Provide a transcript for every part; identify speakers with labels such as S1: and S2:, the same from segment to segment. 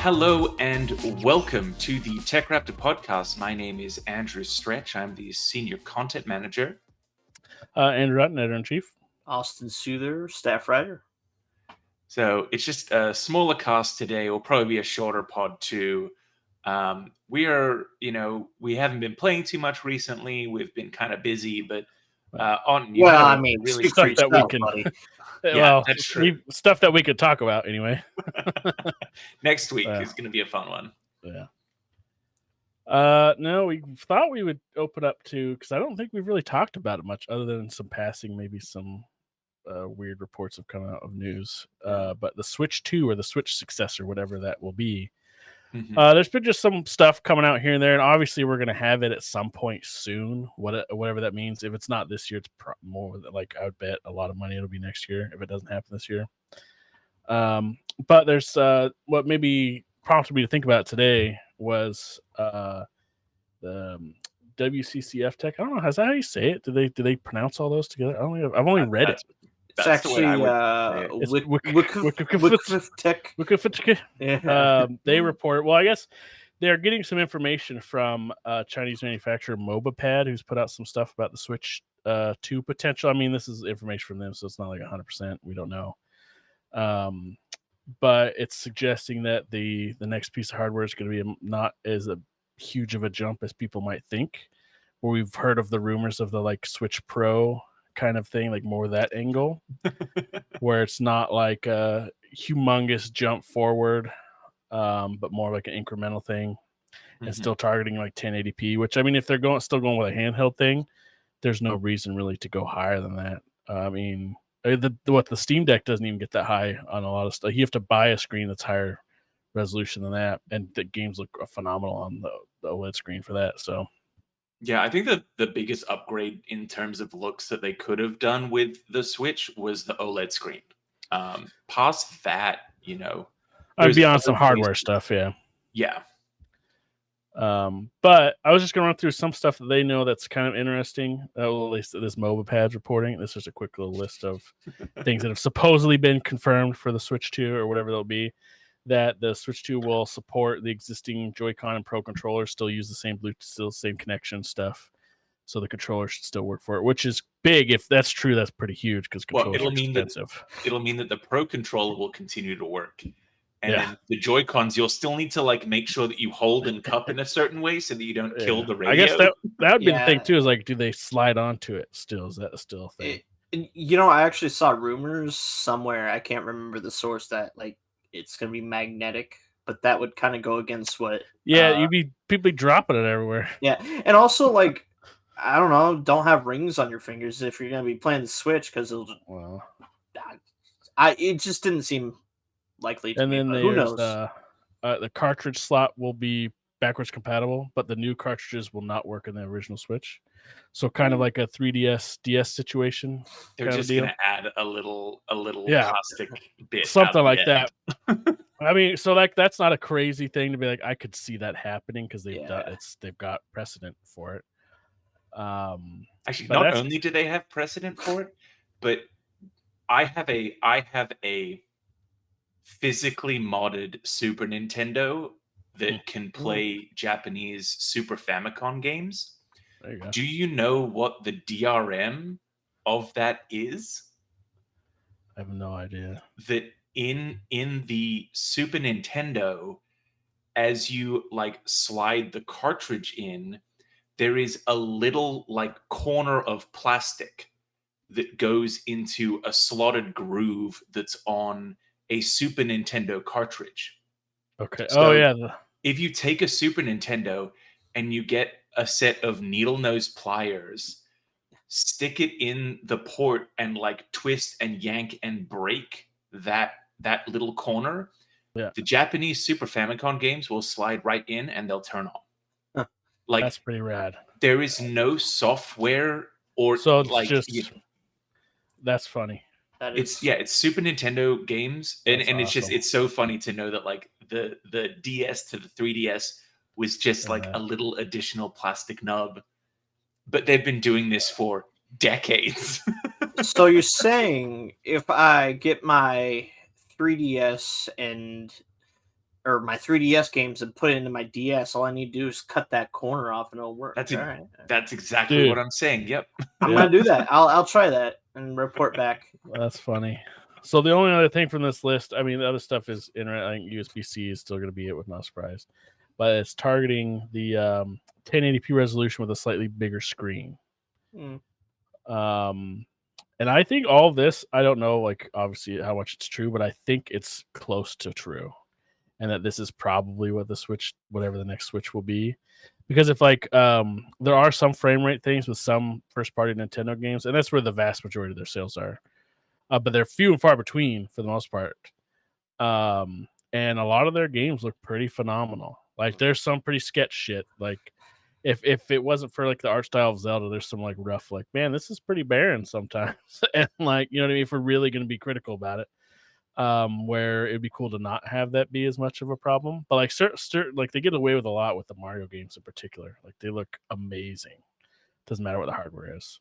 S1: Hello and welcome to the TechRaptor podcast. My name is Andrew Stretch. I'm the Senior Content Manager.
S2: Andrew Otton, Editor-in-Chief.
S3: Austin Souther, Staff Writer.
S1: So it's just a smaller cast today. It'll probably be a shorter pod too. We haven't been playing too much recently. We've been kind of busy, but
S3: really
S2: stuff that we can.
S3: buddy.
S1: Yeah, that's true.
S2: Stuff that we could talk about anyway.
S1: Next week is going to be a fun one.
S2: Yeah. No, we thought we would open up to, because I don't think we've really talked about it much other than some passing, maybe some weird reports have come out of news. But the Switch 2 or the Switch successor, whatever that will be, there's been just some stuff coming out here and there, and obviously we're going to have it at some point soon, whatever that means. If it's not this year, it's more like, I would bet a lot of money it'll be next year if it doesn't happen this year. But there's what maybe prompted me to think about it today was the WCCF Tech. I don't know, is that how you say it? Do they pronounce all those together? I've only read it.
S3: It's actually Tech.
S2: Yeah. They report. Well, I guess they're getting some information from Chinese manufacturer MobaPad, who's put out some stuff about the Switch 2 potential. I mean, this is information from them, so it's not like 100%. We don't know. But it's suggesting that the next piece of hardware is going to be not as a huge of a jump as people might think. Where we've heard of the rumors of the like Switch Pro kind of thing, like more that angle, where it's not like a humongous jump forward, but more like an incremental thing, and still targeting like 1080p. Which, I mean, if they're still going with a handheld thing, there's no reason really to go higher than that. I mean, the Steam Deck doesn't even get that high on a lot of stuff. You have to buy a screen that's higher resolution than that, and the games look phenomenal on the OLED screen for that. So
S1: yeah, I think that the biggest upgrade in terms of looks that they could have done with the Switch was the OLED screen. Past that,
S2: I'd be on some hardware stuff.
S1: Yeah.
S2: But I was just going to run through some stuff that they know that's kind of interesting. At least this MobaPad's reporting. This is a quick little list of things that have supposedly been confirmed for the Switch 2 or whatever they'll be. That the Switch 2 will support the existing Joy-Con and Pro controllers, still use the same Bluetooth, still same connection stuff. So the controller should still work for it, which is big. If that's true, that's pretty huge because controllers are expensive.
S1: It'll mean that the Pro controller will continue to work. And then the Joy-Cons, you'll still need to like make sure that you hold and cup in a certain way so that you don't kill the radio.
S2: I guess that would be the thing too, is like, do they slide onto it still? Is that still a thing?
S3: I actually saw rumors somewhere, I can't remember the source, that like it's going to be magnetic, but that would kind of go against what...
S2: you'd be people dropping it everywhere.
S3: Yeah, and also like, I don't know, don't have rings on your fingers if you're going to be playing the Switch, because it'll...
S2: Well,
S3: it just didn't seem likely to me,
S2: then
S3: who knows?
S2: The cartridge slot will be backwards compatible, but the new cartridges will not work in the original Switch. So kind of like a 3DS DS situation.
S1: They're just going to add a little plastic bit,
S2: something like that. I mean, so like that's not a crazy thing to be like. I could see that happening because they've got precedent for it.
S1: Actually, not only do they have precedent for it, but I have a physically modded Super Nintendo that can play Japanese Super Famicom games.
S2: There you go.
S1: Do you know what the DRM of that is?
S2: I have no idea.
S1: That in the Super Nintendo, as you like slide the cartridge in, there is a little like corner of plastic that goes into a slotted groove that's on a Super Nintendo cartridge.
S2: Okay.
S1: So if you take a Super Nintendo and you get a set of needle nose pliers, stick it in the port and like twist and yank and break that little corner, the Japanese Super Famicom games will slide right in and they'll turn on. Like,
S2: that's pretty rad.
S1: There is no software or
S2: so it's like just that's funny.
S1: It's Super Nintendo games, and it's just it's so funny to know that like the DS to the 3DS was just like a little additional plastic nub, but they've been doing this for decades.
S3: So you're saying if I get my 3DS or my 3DS games and put it into my DS. All I need to do is cut that corner off and it'll work.
S1: That's
S3: All right.
S1: that's exactly
S2: Dude.
S1: what I'm saying. Yep.
S3: I'm
S2: Yeah.
S3: gonna do that. I'll try that and report back.
S2: That's funny. So the only other thing from this list, I mean, the other stuff is internet. I think USB-C is still going to be it, with no surprise, but it's targeting the 1080p resolution with a slightly bigger screen.
S3: Mm.
S2: And I think all of this, I don't know, like obviously how much it's true, but I think it's close to true, and that this is probably what the Switch, whatever the next Switch will be. Because if like there are some frame rate things with some first party Nintendo games, and that's where the vast majority of their sales are. But they're few and far between for the most part. And a lot of their games look pretty phenomenal. Like there's some pretty sketch shit. Like if it wasn't for like the art style of Zelda, there's some like rough, like, man, this is pretty barren sometimes. And like, you know what I mean? If we're really going to be critical about it, where it'd be cool to not have that be as much of a problem. But like certain like they get away with a lot with the Mario games in particular. Like they look amazing. Doesn't matter what the hardware is.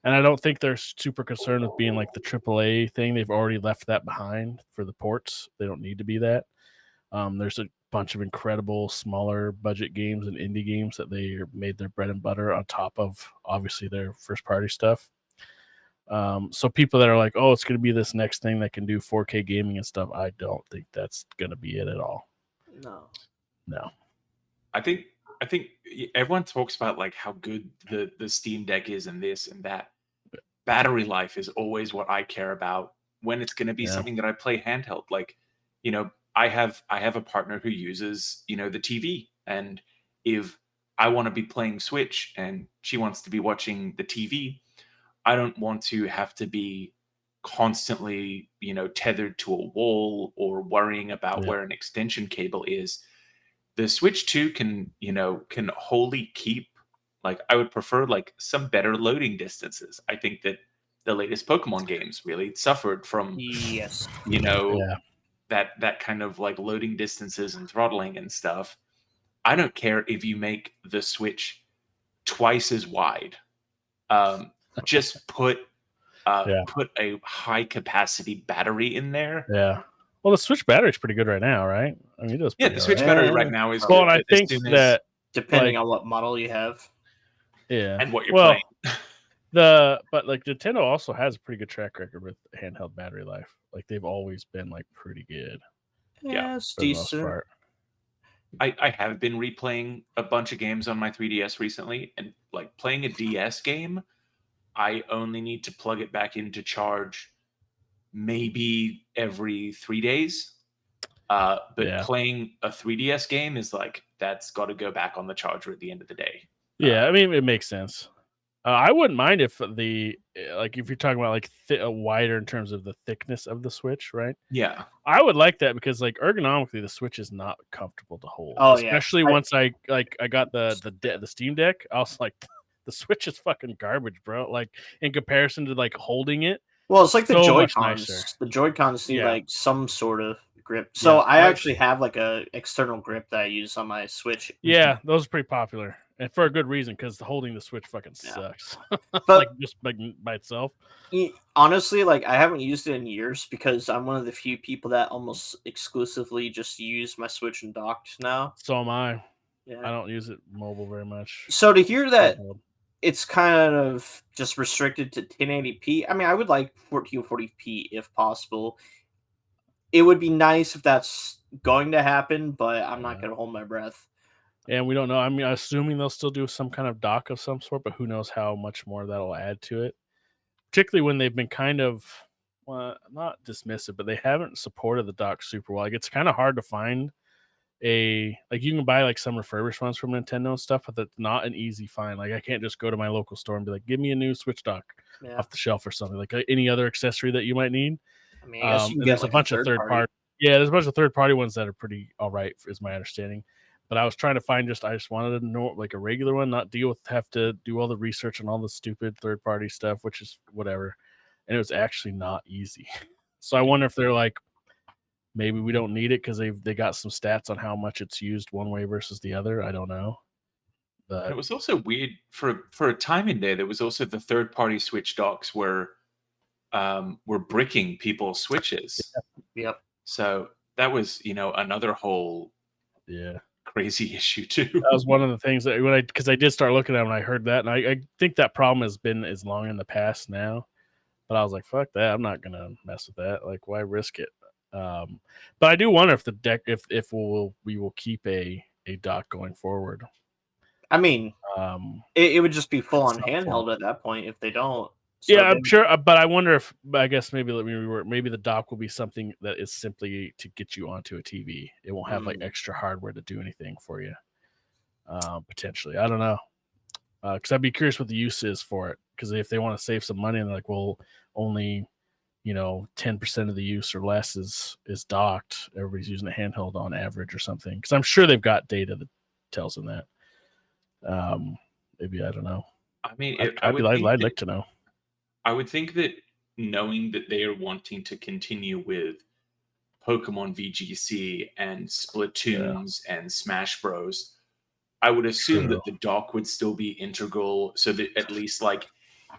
S2: And I don't think they're super concerned with being like the AAA thing. They've already left that behind for the ports. They don't need to be that. There's a bunch of incredible smaller budget games and indie games that they made their bread and butter on top of obviously their first party stuff. So people that are like, oh, it's going to be this next thing that can do 4K gaming and stuff, I don't think that's going to be it at all. No.
S1: I think everyone talks about like how good the Steam Deck is and this and that. Battery life is always what I care about when it's going to be something that I play handheld. Like, you know, I have a partner who uses, you know, the TV, and if I want to be playing Switch and she wants to be watching the TV, I don't want to have to be constantly, you know, tethered to a wall or worrying about where an extension cable is. The Switch 2 can, you know, can wholly keep, like, I would prefer like some better loading distances. I think that the latest Pokemon games really suffered from,
S3: Yes.
S1: you know,
S2: Yeah.
S1: that kind of like loading distances and throttling and stuff. I don't care if you make the Switch twice as wide. Just put a high capacity battery in there.
S2: Yeah. Well, the Switch battery is pretty good right now, right? I mean, it does.
S1: Yeah, the Switch
S2: right.
S1: battery right now is
S2: Well,
S1: good.
S2: and I
S1: As
S2: think
S1: soon as,
S2: that
S3: depending
S2: like,
S3: on what model you have.
S2: Yeah.
S1: and what you're
S2: well,
S1: playing.
S2: but like Nintendo also has a pretty good track record with handheld battery life. Like they've always been like pretty good
S3: Yeah, it's
S2: for the most
S3: decent.
S2: part.
S1: I have been replaying a bunch of games on my 3DS recently, and like playing a DS game, I only need to plug it back in to charge maybe every 3 days. But playing a 3DS game is like, that's got to go back on the charger at the end of the day.
S2: Yeah, I mean, it makes sense. I wouldn't mind if if you're talking about like wider in terms of the thickness of the Switch, right?
S1: Yeah.
S2: I would like that because like ergonomically, the Switch is not comfortable to hold.
S3: Oh,
S2: especially once I got the Steam Deck. I was like, the Switch is fucking garbage, bro. Like in comparison to like holding it.
S3: Well, it's like the
S2: so much
S3: Joy-Cons.
S2: nicer.
S3: The Joy-Cons need
S2: Yeah.
S3: like some sort of grip. So I actually have like a external grip that I use on my Switch.
S2: Yeah, those are pretty popular, and for a good reason, because holding the Switch fucking sucks.
S3: But
S2: like just like by itself.
S3: Honestly, like I haven't used it in years because I'm one of the few people that almost exclusively just use my Switch and docked now.
S2: So am I.
S3: Yeah.
S2: I don't use it mobile very much.
S3: So to hear that it's kind of just restricted to 1080p. I mean, I would like 1440p if possible. It would be nice if that's going to happen, but I'm not going to hold my breath.
S2: And we don't know. I mean, assuming they'll still do some kind of dock of some sort, but who knows how much more that'll add to it. Particularly when they've been kind of, well, not dismissive, but they haven't supported the dock super well. Like it's kind of hard to find you can buy like some refurbished ones from Nintendo and stuff, but that's not an easy find. Like I can't just go to my local store and be like, give me a new Switch dock off the shelf or something. Like any other accessory that you might need.
S3: I mean, I guess you can
S2: and
S3: get
S2: there's
S3: like
S2: a bunch of third party. Yeah, there's a bunch of third party ones that are pretty all right, is my understanding. But I was trying to find I just wanted to know like a regular one, not have to do all the research on all the stupid third party stuff, which is whatever. And it was actually not easy. So I wonder if they're like, maybe we don't need it because they got some stats on how much it's used one way versus the other. I don't know. But
S1: it was also weird for a time in there was also the third party Switch docks were bricking people's Switches.
S3: Yep.
S1: So that was, another whole
S2: Yeah.
S1: crazy issue too.
S2: That was one of the things that because I did start looking at it when I heard that, and I think that problem has been as long in the past now. But I was like, fuck that. I'm not gonna mess with that. Like, why risk it? But I do wonder if the deck if we will keep a dock going forward.
S3: I mean, it would just be full on
S2: some
S3: handheld
S2: form.
S3: at that point if they don't. So
S2: Yeah, I'm sure, but I wonder if I guess maybe maybe the dock will be something that is simply to get you onto a TV. It won't have like extra hardware to do anything for you. Potentially, I don't know, because I'd be curious what the use is for it. Because if they want to save some money and like, well, only 10% of the use or less is docked. Everybody's using a handheld on average or something. Because I'm sure they've got data that tells them that. Maybe I don't know.
S1: I mean,
S2: I'd like to know.
S1: I would think that knowing that they are wanting to continue with Pokemon VGC and Splatoons and Smash Bros, I would assume that the dock would still be integral, so that at least like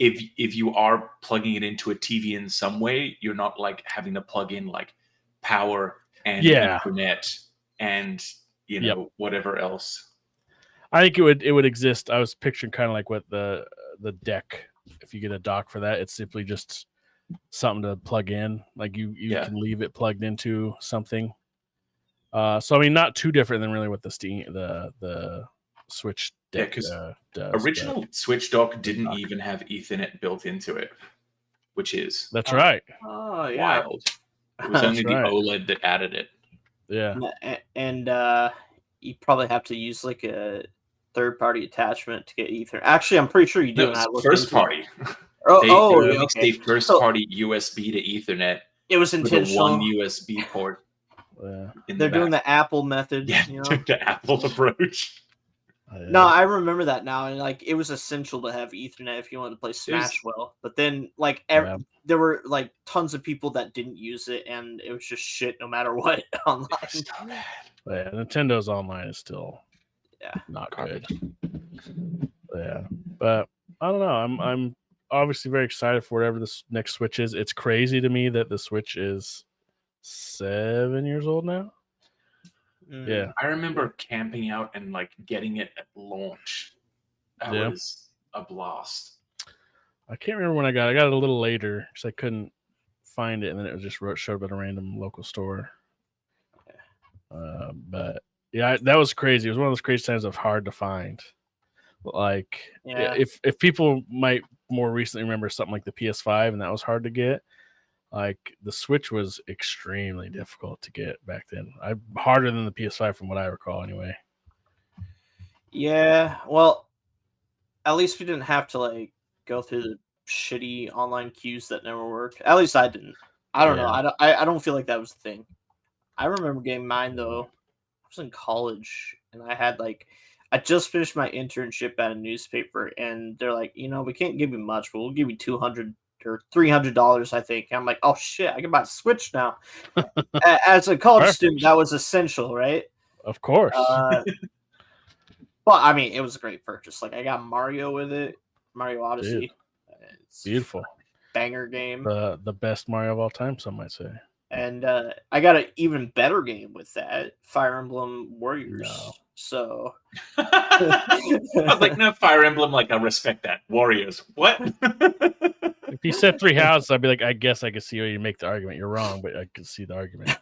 S1: if you are plugging it into a TV in some way, you're not like having to plug in like power and internet and whatever else.
S2: I think it would exist. I was picturing kind of like what the deck. If you get a dock for that, it's simply just something to plug in. Like you can leave it plugged into something. So I mean, not too different than really what the Switch deck does.
S1: Original Switch dock didn't even have Ethernet built into it, which is
S2: right.
S3: Oh yeah,
S1: wild. It was only the OLED that added it.
S3: Yeah, and you probably have to use like a third-party attachment to get Ethernet. Actually, I'm pretty sure you do.
S1: No, first party.
S3: They
S1: only say first party USB to Ethernet.
S3: It was intentional.
S1: With one USB port.
S3: They're doing the Apple method.
S1: Yeah, the Apple approach.
S3: No, I remember that now, and like it was essential to have Ethernet if you wanted to play Smash well. But then, like there were like tons of people that didn't use it, and it was just shit no matter what online.
S2: Yeah, Nintendo's online is still not good. Yeah, but I don't know. I'm obviously very excited for whatever this next Switch is. It's crazy to me that the Switch is 7 years old now. Yeah,
S1: I remember camping out and like getting it at launch. That was a blast.
S2: I can't remember when I got it. I got it a little later because I couldn't find it, and then it just showed up at a random local store. But yeah, that was crazy. It was one of those crazy times of hard to find. Like, if people might more recently remember something like the PS5, and that was hard to get. Like the Switch was extremely difficult to get back then. Harder than the PS5 from what I recall, anyway.
S3: Yeah, well, at least we didn't have to like go through the shitty online queues that never worked. At least I didn't. I don't know. I don't feel like that was the thing. I remember getting mine though. I was in college and I just finished my internship at a newspaper, and they're like, we can't give you much, but we'll give you $200 or $300, I think. And I'm like, oh shit, I can buy a Switch now. As a college student, that was essential, right?
S2: Of course.
S3: But I mean, it was a great purchase. Like I got Mario with it, Mario Odyssey.
S2: It's beautiful,
S3: banger game.
S2: The best Mario of all time, some might say.
S3: And I got an even better game with that, Fire Emblem Warriors.
S2: No.
S3: So
S1: I was like, no, Fire Emblem, like I respect that. Warriors, what?
S2: If you said Three Houses, I'd be like, I guess I could see how you make the argument. You're wrong, but I could see the argument.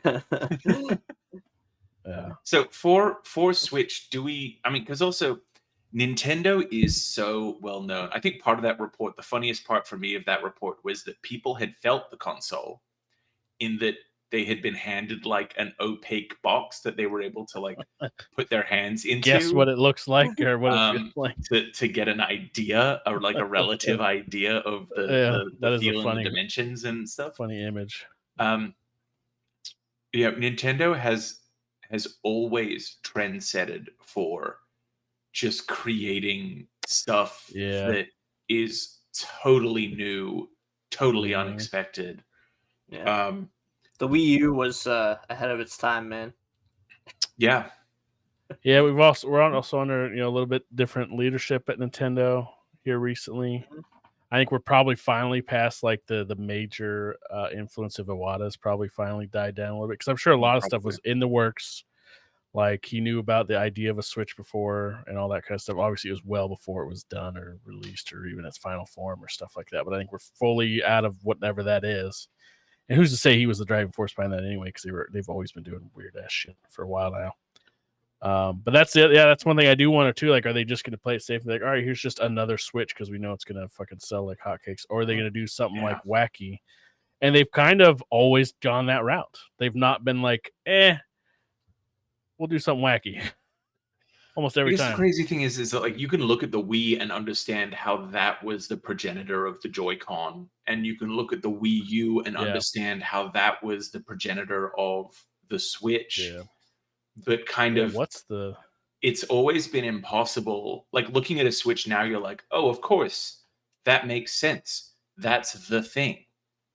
S2: Yeah.
S1: So for Switch, because also Nintendo is so well known. I think part of that report, the funniest part for me of that report was that people had felt the console in that they had been handed like an opaque box that they were able to like put their hands into.
S2: Guess what it looks like or what it feels like.
S1: To get an idea or like a relative idea of the feel and the dimensions and stuff.
S2: Funny image.
S1: Nintendo has always trendsetted for just creating stuff that is totally new, totally unexpected.
S3: Yeah. The Wii U was ahead of its time, man.
S1: Yeah.
S2: Yeah, we're also under a little bit different leadership at Nintendo here recently. I think we're probably finally past like the major influence of Iwata's probably finally died down a little bit because I'm sure a lot of stuff
S1: Probably.
S2: was in the works. Like he knew about the idea of a Switch before and all that kind of stuff. Obviously, it was well before it was done or released or even its final form or stuff like that. But I think we're fully out of whatever that is. And who's to say he was the driving force behind that anyway? Because they've always been doing weird ass shit for a while now. But that's it. Yeah, that's one thing I do wonder too. Like, are they just going to play it safe? Like, all right, here's just another Switch because we know it's going to fucking sell like hotcakes. Or are they going to do something like wacky? And they've kind of always gone that route. They've not been like, we'll do something wacky. Almost every
S1: Because the
S2: time.
S1: crazy thing is that like you can look at the Wii and understand how that was the progenitor of the Joy-Con, and you can look at the Wii U and understand how that was the progenitor of the Switch.
S2: Yeah.
S1: But kind of it's always been impossible. Like looking at a Switch now, you're like, oh, of course, that makes sense. That's the thing.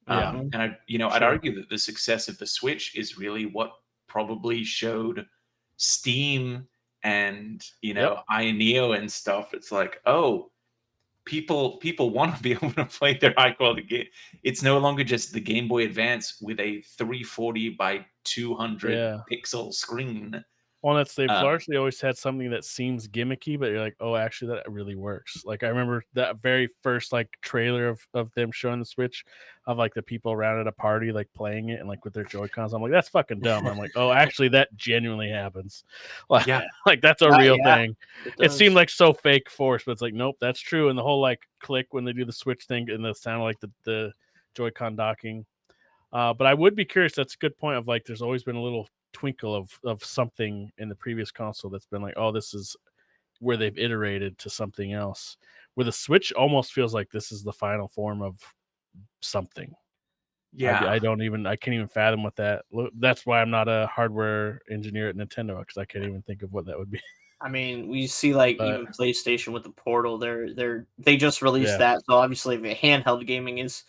S2: Yeah.
S1: And I'd argue that the success of the Switch is really what probably showed Steam and Ioneo and stuff. It's like, oh, people want to be able to play their high quality game. It's no longer just the Game Boy Advance with a 340 by 200 pixel screen.
S2: Well, they've largely always had something that seems gimmicky, but you're like, oh, actually, that really works. Like I remember that very first like trailer of them showing the Switch of like the people around at a party like playing it and like with their Joy-Cons. I'm like, that's fucking dumb. I'm like, oh, actually, that genuinely happens. Like, like that's a real thing. It seemed like so fake forced, but it's like, nope, that's true. And the whole like click when they do the Switch thing and the sound like the Joy-Con docking. But I would be curious. That's a good point. Of like, there's always been a little twinkle of something in the previous console that's been like, oh, this is where they've iterated to something else. Where the Switch almost feels like this is the final form of something.
S1: Yeah,
S2: I can't even fathom what that. That's why I'm not a hardware engineer at Nintendo because I can't even think of what that would be.
S3: I mean, we see like even PlayStation with the Portal. They just released that, so obviously the handheld gaming is.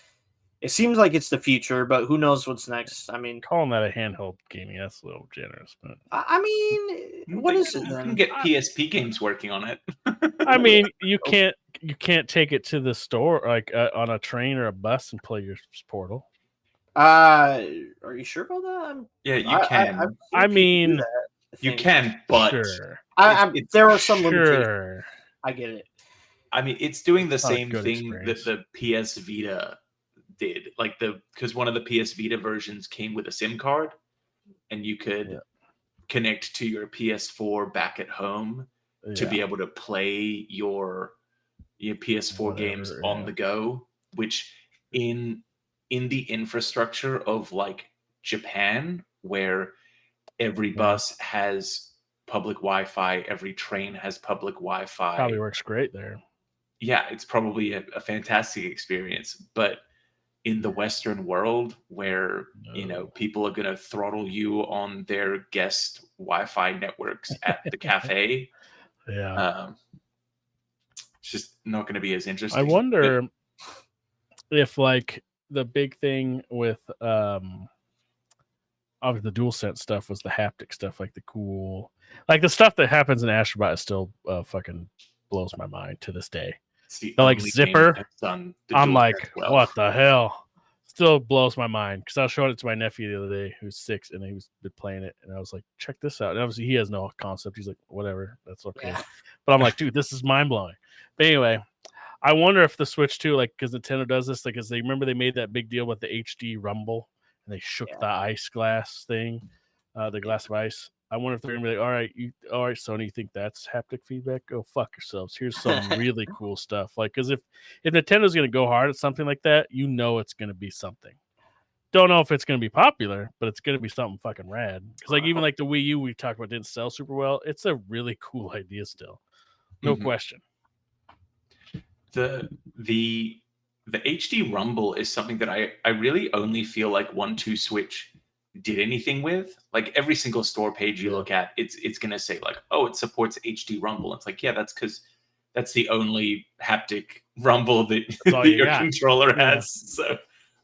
S3: It seems like it's the future, but who knows what's next? I mean,
S2: calling that a handheld gaming, that's a little generous. But
S3: I mean, what is it then?
S1: You can get PSP games working on it.
S2: I mean, you can't take it to the store like on a train or a bus and play your Portal.
S3: Are you sure about that?
S1: Yeah, you can.
S2: I mean,
S1: you can, but
S2: sure.
S3: There are some limitations. I get it.
S1: I mean, it's doing the same thing that the PS Vita did, like because one of the PS Vita versions came with a SIM card, and you could connect to your PS4 back at home to be able to play your PS4 games on the go. Which in the infrastructure of like Japan, where every bus has public Wi-Fi, every train has public Wi-Fi,
S2: probably works great there.
S1: Yeah, it's probably a fantastic experience, but in the Western world where people are going to throttle you on their guest Wi-Fi networks at the cafe, it's just not going to be as interesting.
S2: I wonder if like the big thing with obviously the DualSense stuff was the haptic stuff, like the cool, like the stuff that happens in Astrobot is still fucking blows my mind to this day. The like zipper, I'm like, what the hell? Still blows my mind because I was showing it to my nephew the other day who's 6 and he was been playing it and I was like, check this out. And obviously he has no concept. He's like, whatever, that's okay. But I'm like, dude, this is mind blowing. But anyway, I wonder if the Switch too, like, because Nintendo does this, like, because they remember they made that big deal with the HD Rumble and they shook the ice glass thing, the glass of ice. I wonder if they're gonna be like, all right, Sony, you think that's haptic feedback? Go fuck yourselves. Here's some really cool stuff. Like, because if Nintendo's gonna go hard at something like that, it's gonna be something. Don't know if it's gonna be popular, but it's gonna be something fucking rad. Because like even like the Wii U we talked about didn't sell super well. It's a really cool idea still, no question.
S1: The HD Rumble is something that I really only feel like 1-2 Switch did anything with. Like every single store page you look at, it's gonna say like, oh, it supports HD Rumble. It's like, yeah, that's because that's the only haptic rumble that your controller has. So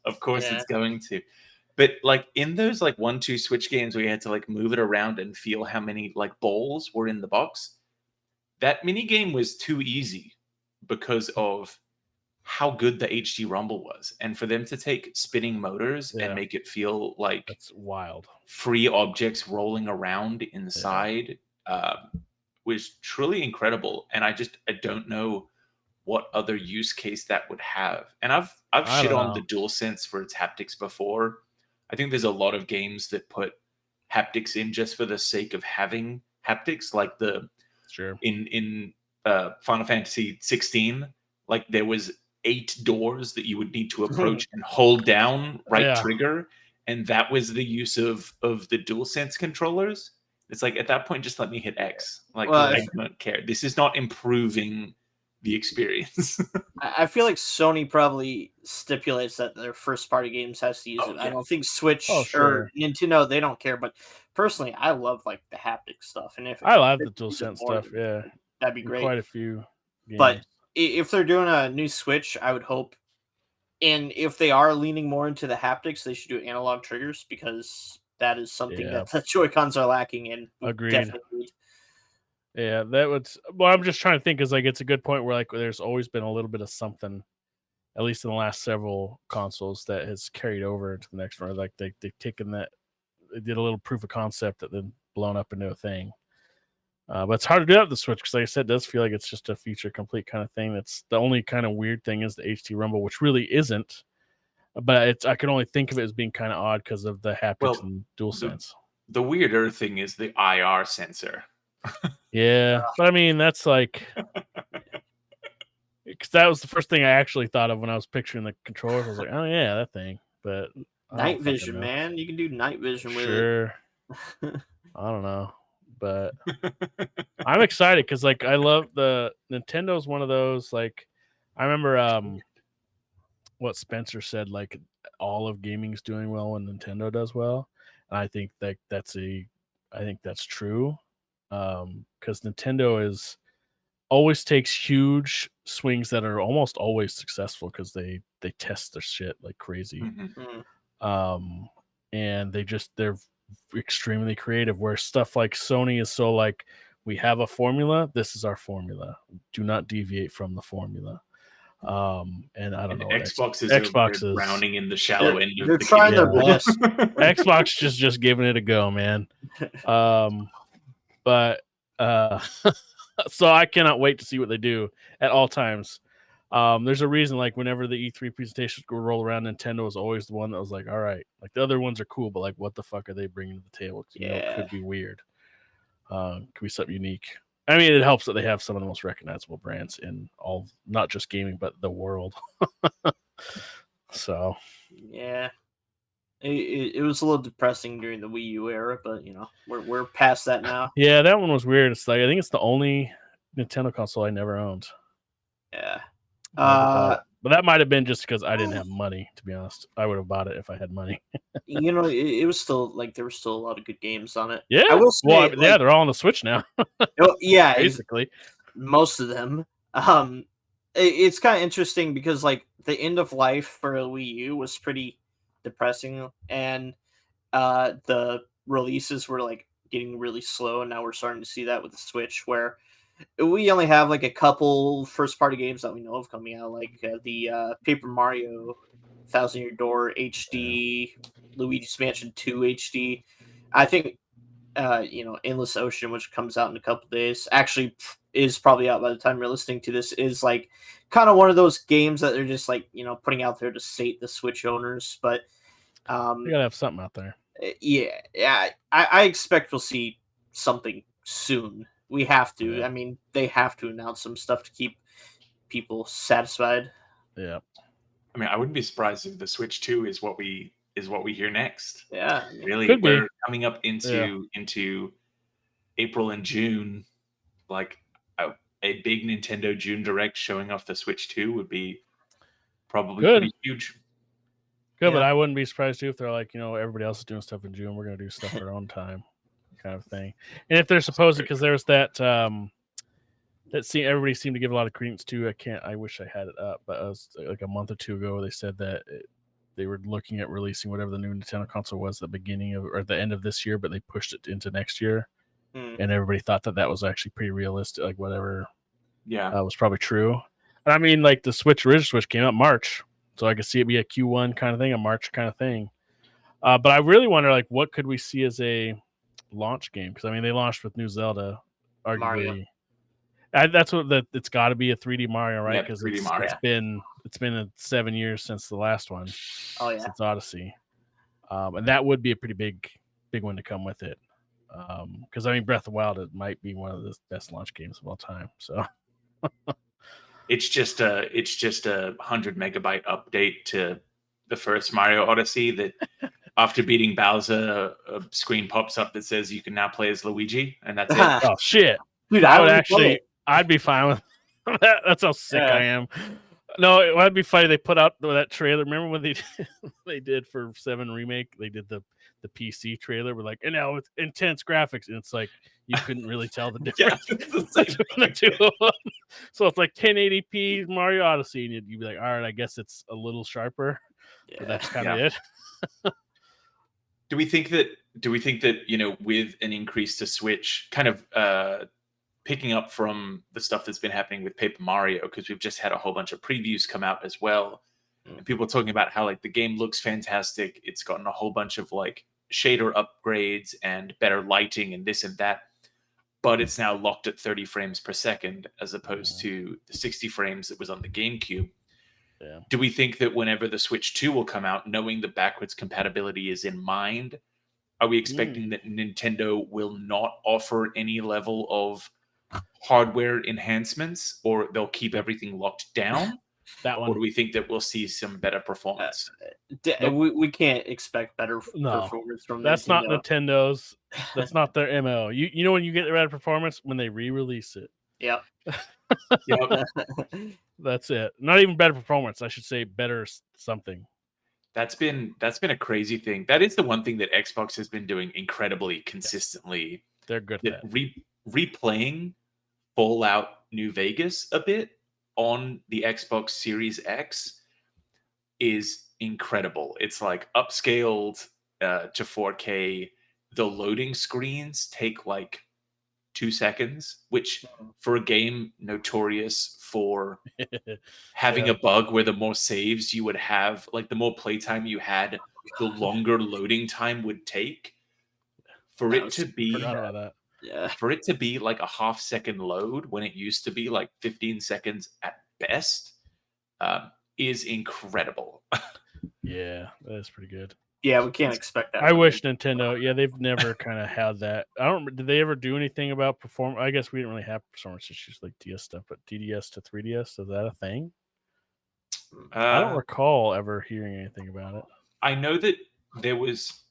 S1: of course it's going to. But like in those like 1-2 Switch games where you had to like move it around and feel how many like balls were in the box, that mini game was too easy because of how good the HD Rumble was, and for them to take spinning motors and
S2: Yeah.
S1: make it feel like
S2: That's wild.
S1: free objects rolling around inside was truly incredible. And I don't know what other use case that would have. And I've
S2: I
S1: shit
S2: don't
S1: on
S2: know.
S1: the DualSense for its haptics before. I think there's a lot of games that put haptics in just for the sake of having haptics, like the
S2: Sure.
S1: in Final Fantasy 16, like there was 8 doors that you would need to approach and hold down right
S2: Yeah.
S1: trigger, and that was the use of the DualSense controllers. It's like at that point, just let me hit X. Like
S3: Well,
S1: I don't care. This is not improving the experience.
S3: I feel like Sony probably stipulates that their first party games has to use
S1: Oh
S3: it. I
S1: yeah.
S3: don't think
S2: Oh,
S3: Switch or
S2: sure.
S3: Nintendo, they don't care. But personally, I love like the haptic stuff, and if
S2: I love
S3: they
S2: the
S3: use it
S2: DualSense
S3: more,
S2: stuff.
S3: then
S2: Yeah.
S3: that'd be
S2: In
S3: great.
S2: quite a few
S3: But
S2: games.
S3: if they're doing a new Switch, I would hope, and if they are leaning more into the haptics, they should do analog triggers because that is something
S2: Yeah.
S3: that the Joy Cons are lacking and we
S2: Agreed.
S3: definitely need.
S2: Yeah, that was. Well, I'm just trying to think, because like it's a good point where like there's always been a little bit of something, at least in the last several consoles, that has carried over into the next one. Like they've taken that, they did a little proof of concept that then blown up into a thing. But it's hard to do that with the Switch because, like I said, it does feel like it's just a feature complete kind of thing. That's the only kind of weird thing is the HT Rumble, which really isn't. But it's, I can only think of it as being kind of odd because of the haptics
S1: Well,
S2: and
S1: the
S2: DualSense.
S1: the weirder thing is the IR sensor.
S2: Yeah, but I mean that's like, because that was the first thing I actually thought of when I was picturing the controllers. I was like, oh yeah, that thing. But I
S3: Night
S2: don't fucking
S3: vision,
S2: know.
S3: man. You can do night vision with it.
S2: Sure, I don't know, but I'm excited because like I love the Nintendo's one of those, like I remember what Spencer said, like all of gaming's doing well when Nintendo does well. And I think that I think that's true. Because Nintendo is always takes huge swings that are almost always successful because they test their shit like crazy.
S1: Mhm.
S3: Mm.
S2: Um and they're extremely creative, where stuff like Sony is so like, we have a formula, this is our formula, do not deviate from the formula. And I don't
S1: And
S2: know what
S1: Xbox is over there
S2: Xbox is.
S1: drowning in the shallow end of
S3: They're
S1: the
S3: trying
S1: kiddie
S3: their
S2: Yeah.
S1: pool.
S3: best.
S2: Xbox just giving it a go, man. But so I cannot wait to see what they do at all times. There's a reason, like whenever the E3 presentations go roll around, Nintendo is always the one that was like, all right, like the other ones are cool, but like what the fuck are they bringing to the table? 'Cause, you know, it
S3: Yeah.
S2: could be weird. Could be something unique. I mean, it helps that they have some of the most recognizable brands in all, not just gaming, but the world. So
S3: Yeah. It was a little depressing during the Wii U era, but you know, we're past that now.
S2: yeah, that one was weird. It's like, I think it's the only Nintendo console I never owned.
S3: Yeah.
S2: Never bought it. But that might have been just because I didn't have money, to be honest. I would have bought it if I had money.
S3: You know, it was still like there were still a lot of good games on it. I
S2: Yeah.
S3: will
S2: Well, I
S3: say,
S2: mean,
S3: like,
S2: yeah, they're all on the Switch now,
S3: yeah,
S2: basically.
S3: most of them. It's kind of interesting because like the end of life for Wii U was pretty depressing, and the releases were like getting really slow, and now we're starting to see that with the Switch, where we only have like a couple first party games that we know of coming out, like the Paper Mario Thousand Year Door
S2: Yeah.
S3: HD, Luigi's Mansion 2 HD. I think you know, Endless Ocean, which comes out in a couple days, actually is probably out by the time you're listening to this, is like kind of one of those games that they're just like, you know, putting out there to sate the Switch owners. But
S2: They gotta have something out there.
S3: yeah, I expect we'll see something soon. We have to.
S2: Yeah.
S3: I mean, they have to announce some stuff to keep people satisfied.
S2: Yeah.
S1: I mean, I wouldn't be surprised if the Switch 2 is what we hear next.
S3: Yeah, I mean,
S1: Really,
S2: Could be.
S1: we're coming up
S2: Yeah.
S1: into April and June. Like a big Nintendo June Direct showing off the Switch 2 would be probably
S2: Good.
S1: pretty huge.
S2: Good, but
S3: Yeah.
S2: I wouldn't be surprised too if they're like, you know, everybody else is doing stuff in June, we're gonna do stuff at our own time, kind of thing. And if they're supposed to, because there's that everybody seemed to give a lot of credence to. I wish I had it up, but it was like a month or two ago. They said that they were looking at releasing whatever the new Nintendo console was at the beginning of, or at the end of this year, but they pushed it into next year,
S3: Hmm.
S2: and everybody thought that was actually pretty realistic. Like whatever
S1: Yeah.
S2: was probably true. I mean, like the original Switch came out March, so I could see it be a Q1 kind of thing, a March kind of thing. But I really wonder, like, what could we see as a launch game? Because I mean, they launched with New Zelda,
S3: Mario.
S2: arguably. That's what it's got to be a 3D Mario, right?
S1: Yeah,
S2: Because
S1: 3D
S2: it's
S1: Mario.
S2: it's been 7 years since the last one,
S3: Oh yeah.
S2: since Odyssey, and that would be a pretty big one to come with it. Because I mean, Breath of the Wild, it might be one of the best launch games of all time. So
S1: It's just a 100 megabyte update to the first Mario Odyssey that after beating Bowser, a screen pops up that says you can now play as Luigi, and that's it.
S2: oh shit,
S3: Dude,
S2: I
S3: I
S2: would
S3: would play
S2: actually, I'd be fine with that. That's how sick
S3: Yeah.
S2: I am. No, it would be funny. They put out that trailer. Remember when they did for 7 remake? They did the PC trailer with like, and now it's intense graphics, and it's like you couldn't really tell the
S1: Yeah,
S2: difference
S1: it's the same
S2: between the two of them. So it's like 1080p Mario Odyssey, and you'd be like, all right, I guess it's a little sharper, but
S3: Yeah.
S2: that's kind of
S1: Yeah.
S2: it.
S1: Do we think that with an increase to Switch, kind of picking up from the stuff that's been happening with Paper Mario, because we've just had a whole bunch of previews come out as well, and people are talking about how like the game looks fantastic. It's gotten a whole bunch of like shader upgrades and better lighting and this and that, but it's now locked at 30 frames per second as opposed to the 60 frames that was on the GameCube.
S2: Yeah.
S1: Do we think that whenever the Switch 2 will come out, knowing the backwards compatibility is in mind, are we expecting that Nintendo will not offer any level of hardware enhancements, or they'll keep everything locked down?
S2: That
S1: Or
S2: one.
S1: do we think that we'll see some better performance?
S2: Nope.
S3: We can't expect better
S2: No.
S3: performance from
S2: That's not
S3: Nintendo.
S2: Nintendo's. That's not their MO. You know when you get the better performance when they re-release it.
S3: Yep.
S1: Yep.
S2: That's it. Not even better performance. I should say better something.
S1: That's been a crazy thing. That is the one thing that Xbox has been doing incredibly consistently.
S2: They're good at that.
S1: Replaying Fallout New Vegas a bit on the Xbox Series X is incredible. It's like upscaled to 4K. The loading screens take like 2 seconds, which for a game notorious for having
S2: Yeah.
S1: a bug where the more saves you would have, like the more playtime you had, the longer loading time would take. For
S3: That
S1: it
S3: was-
S1: to be
S2: Forgot about that.
S3: Yeah.
S1: for it to be like a half-second load when it used to be like 15 seconds at best, is incredible.
S2: Yeah, that is pretty good.
S3: Yeah, we can't expect that.
S2: I
S3: from
S2: wish
S3: them.
S2: Nintendo. Yeah, they've never kind of had that. I don't. Did they ever do anything about perform? I guess we didn't really have performance issues like DS stuff, but DDS to 3DS, is that a thing? I don't recall ever hearing anything about it.
S1: I know that there was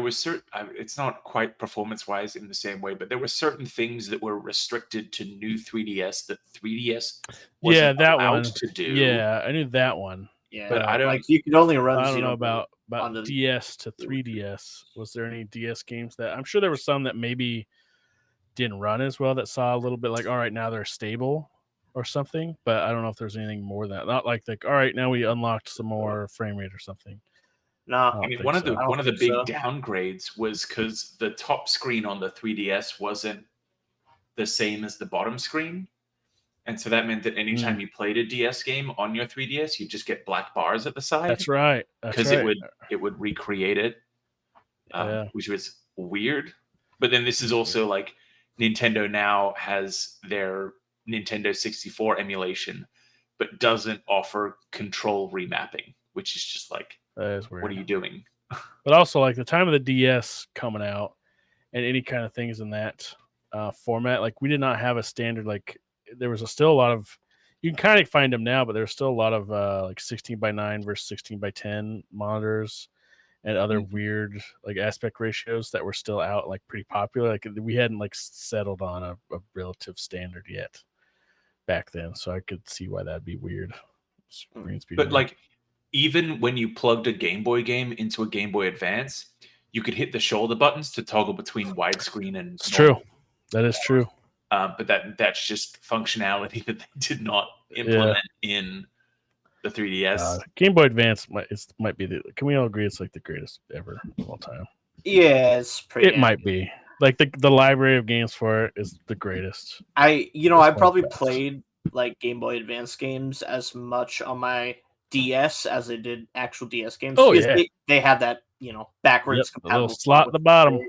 S1: certain. It's not quite performance wise in the same way, but there were certain things that were restricted to new 3DS that 3DS wasn't
S2: that
S1: allowed
S2: one.
S1: to do.
S2: Yeah, I knew that one.
S3: Yeah,
S1: But I don't-
S3: like you could only run.
S2: I don't know about
S3: on the-
S2: DS to 3DS. Was there any DS games that I'm sure there were some that maybe didn't run as well that saw a little bit like, all right, now they're stable or something. But I don't know if there's anything more than that. Not like all right, now we unlocked some more frame rate or something.
S3: No,
S1: I mean, one of the big downgrades was because the top screen on the 3DS wasn't the same as the bottom screen. And so that meant that anytime you played a DS game on your 3DS, you just get black bars at the side.
S2: That's right.
S1: Because it would recreate it, which was weird. But then this is also like Nintendo now has their Nintendo 64 emulation, but doesn't offer control remapping, which is just like,
S2: that is weird.
S1: What are you doing?
S2: But also, like the time of the DS coming out and any kind of things in that format, like we did not have a standard. Like there was still a lot of, you can kind of find them now, but there's still a lot of like 16:9 versus 16:10 monitors and other weird like aspect ratios that were still out, like pretty popular. Like we hadn't like settled on a relative standard yet back then, so I could see why that'd be weird.
S1: But like, even when you plugged a Game Boy game into a Game Boy Advance, you could hit the shoulder buttons to toggle between widescreen and
S2: it's true. That is true.
S1: But that's just functionality that they did not implement in the 3DS.
S2: Game Boy Advance might be can we all agree it's like the greatest ever of all time?
S3: Yeah, it's pretty.
S2: It might be like the library of games for it is the greatest.
S3: I probably played like Game Boy Advance games as much on my DS as I did actual DS games.
S2: Oh,
S3: because
S2: yeah.
S3: they have that
S2: Yep,
S3: backwards
S2: the little
S3: compatible
S2: slot
S3: slot
S2: at
S3: with
S2: the bottom.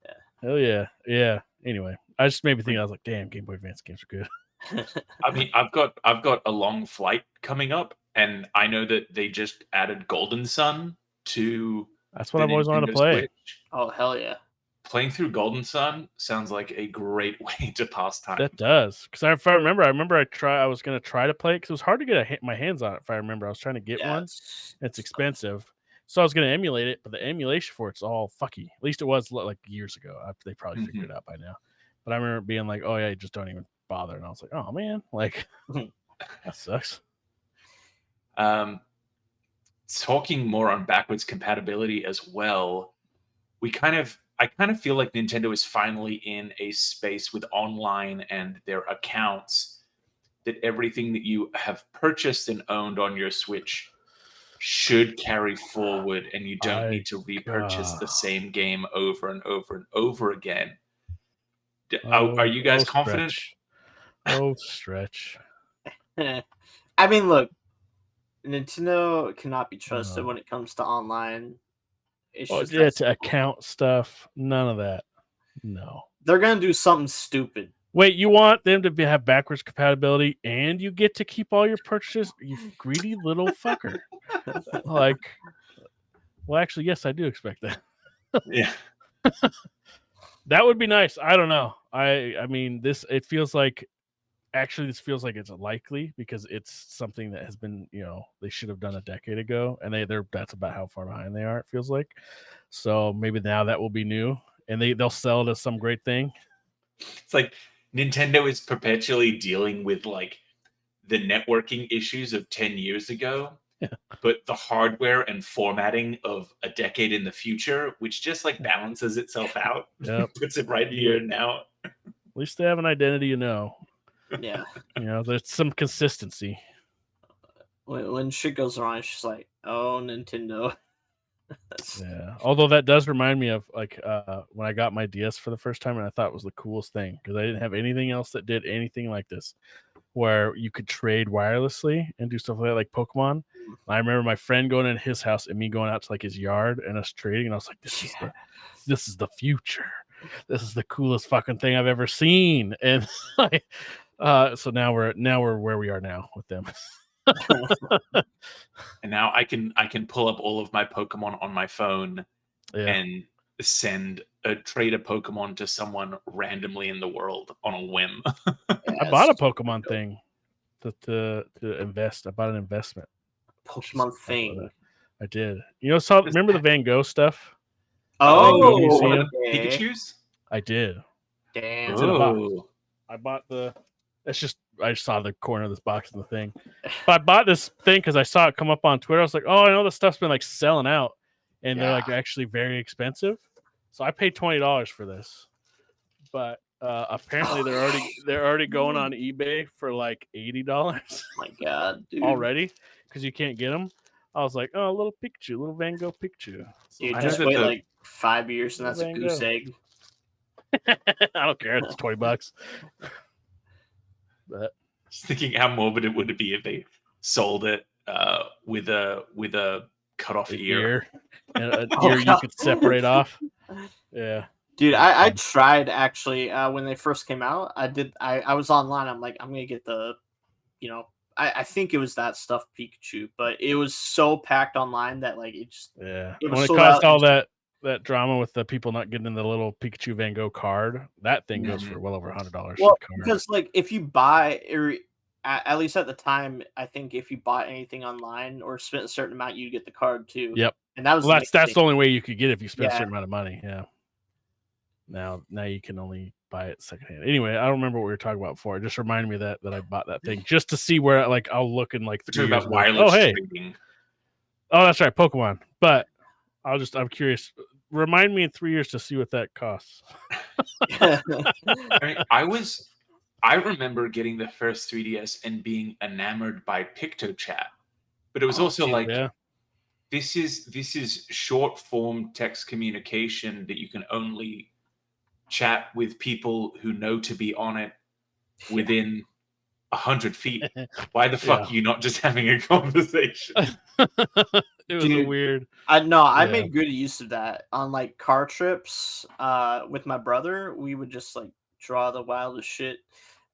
S3: Yeah.
S2: Hell yeah. Yeah. Anyway, I just made me think. I was like, damn, Game Boy Advance games are good.
S1: I mean, I've got a long flight coming up, and I know that they just added Golden Sun to
S2: That's what
S1: the
S2: I've always wanted to
S1: Nintendo
S2: play.
S1: Switch.
S3: Oh hell yeah!
S1: Playing through Golden Sun sounds like a great way to pass time.
S2: That does, because if I remember, I was gonna try to play it because it was hard to get my hands on it. If I remember, I was trying to get one. It's expensive, so I was gonna emulate it, but the emulation for it's all fucky. At least it was like years ago. They probably figured it out by now. But I remember being like, "Oh yeah, you just don't even bother," and I was like, "Oh man, like that sucks."
S1: Talking more on backwards compatibility as well, I kind of feel like Nintendo is finally in a space with online and their accounts that everything that you have purchased and owned on your Switch should carry forward, and you don't need to repurchase the same game over and over and over again. Are you guys confident?
S2: Stretch.
S3: I mean, look, Nintendo cannot be trusted when it comes to online. It's just that
S2: to
S3: simple.
S2: account stuff. None of that. No.
S3: They're gonna do something stupid.
S2: Wait, you want them to have backwards compatibility and you get to keep all your purchases? You greedy little fucker. Like, well, actually, yes, I do expect that.
S1: Yeah.
S2: That would be nice. I don't know. I mean, this feels like it's likely because it's something that has been, they should have done a decade ago, and that's about how far behind they are. It feels like. So maybe now that will be new, and they'll sell it as some great thing.
S1: It's like Nintendo is perpetually dealing with like the networking issues of 10 years ago, but the hardware and formatting of a decade in the future, which just like balances itself out.
S2: Yep.
S1: Puts it right here and now.
S2: At least they have an identity,
S3: Yeah.
S2: There's some consistency.
S3: When shit goes wrong, it's just like, oh, Nintendo.
S2: Yeah. Although that does remind me of like when I got my DS for the first time, and I thought it was the coolest thing because I didn't have anything else that did anything like this, where you could trade wirelessly and do stuff like Pokemon. I remember my friend going in his house and me going out to like his yard and us trading, and I was like, this is the future. This is the coolest fucking thing I've ever seen. And so now we're where we are now with them.
S1: And now I can pull up all of my Pokemon on my phone and send trade a Pokemon to someone randomly in the world on a whim.
S2: I bought a Pokemon thing to invest. I bought an investment.
S3: Pokemon thing.
S2: I did. Remember the Van Gogh stuff?
S3: Oh,
S2: museum?
S1: Pikachu's?
S2: I did.
S3: Damn.
S2: It's in a box. I bought I just saw the corner of this box in the thing. But I bought this thing because I saw it come up on Twitter. I was like, oh, I know this stuff's been like selling out, and they're like actually very expensive. So I paid $20 for this. But apparently they're already going on eBay for like $80.
S3: Oh my god, dude!
S2: Already, because you can't get them. I was like, oh, a little Pikachu, little Van Gogh Pikachu. So
S3: Dude, just wait like 5 years and that's a goose egg.
S2: I don't care. It's $20. But
S1: just thinking how morbid it would be if they sold it with a cut off ear.
S2: And an ear you could separate off. Yeah.
S3: Dude, I tried actually when they first came out. I was online. I'm like, I'm gonna get the, I think it was that stuffed Pikachu, but it was so packed online that like it just
S2: it
S3: was
S2: when it
S3: sold
S2: caused
S3: out
S2: all that drama with the people not getting the little Pikachu Van Gogh card. That thing goes for well over $100.
S3: Well, because like if you buy at least at the time, I think if you bought anything online or spent a certain amount, you get the card too.
S2: Yep.
S3: And that was
S2: that's the only way you could get it if you spent a certain amount of money. Yeah. Now you can only buy it secondhand. Anyway, I don't remember what we were talking about before. It just reminded me that I bought that thing just to see where like I'll look in like 3 years.
S1: About wireless
S2: trading. Oh, that's right, Pokemon. But I'm curious. Remind me in 3 years to see what that costs.
S1: I remember getting the first 3DS and being enamored by PictoChat, but it was also this is short form text communication that you can only chat with people who know to be on it within 100 feet. Why the fuck are you not just having a conversation?
S2: It was a
S3: Dude,
S2: weird.
S3: I
S2: Yeah.
S3: made good use of that on like car trips. With my brother, we would just like draw the wildest shit,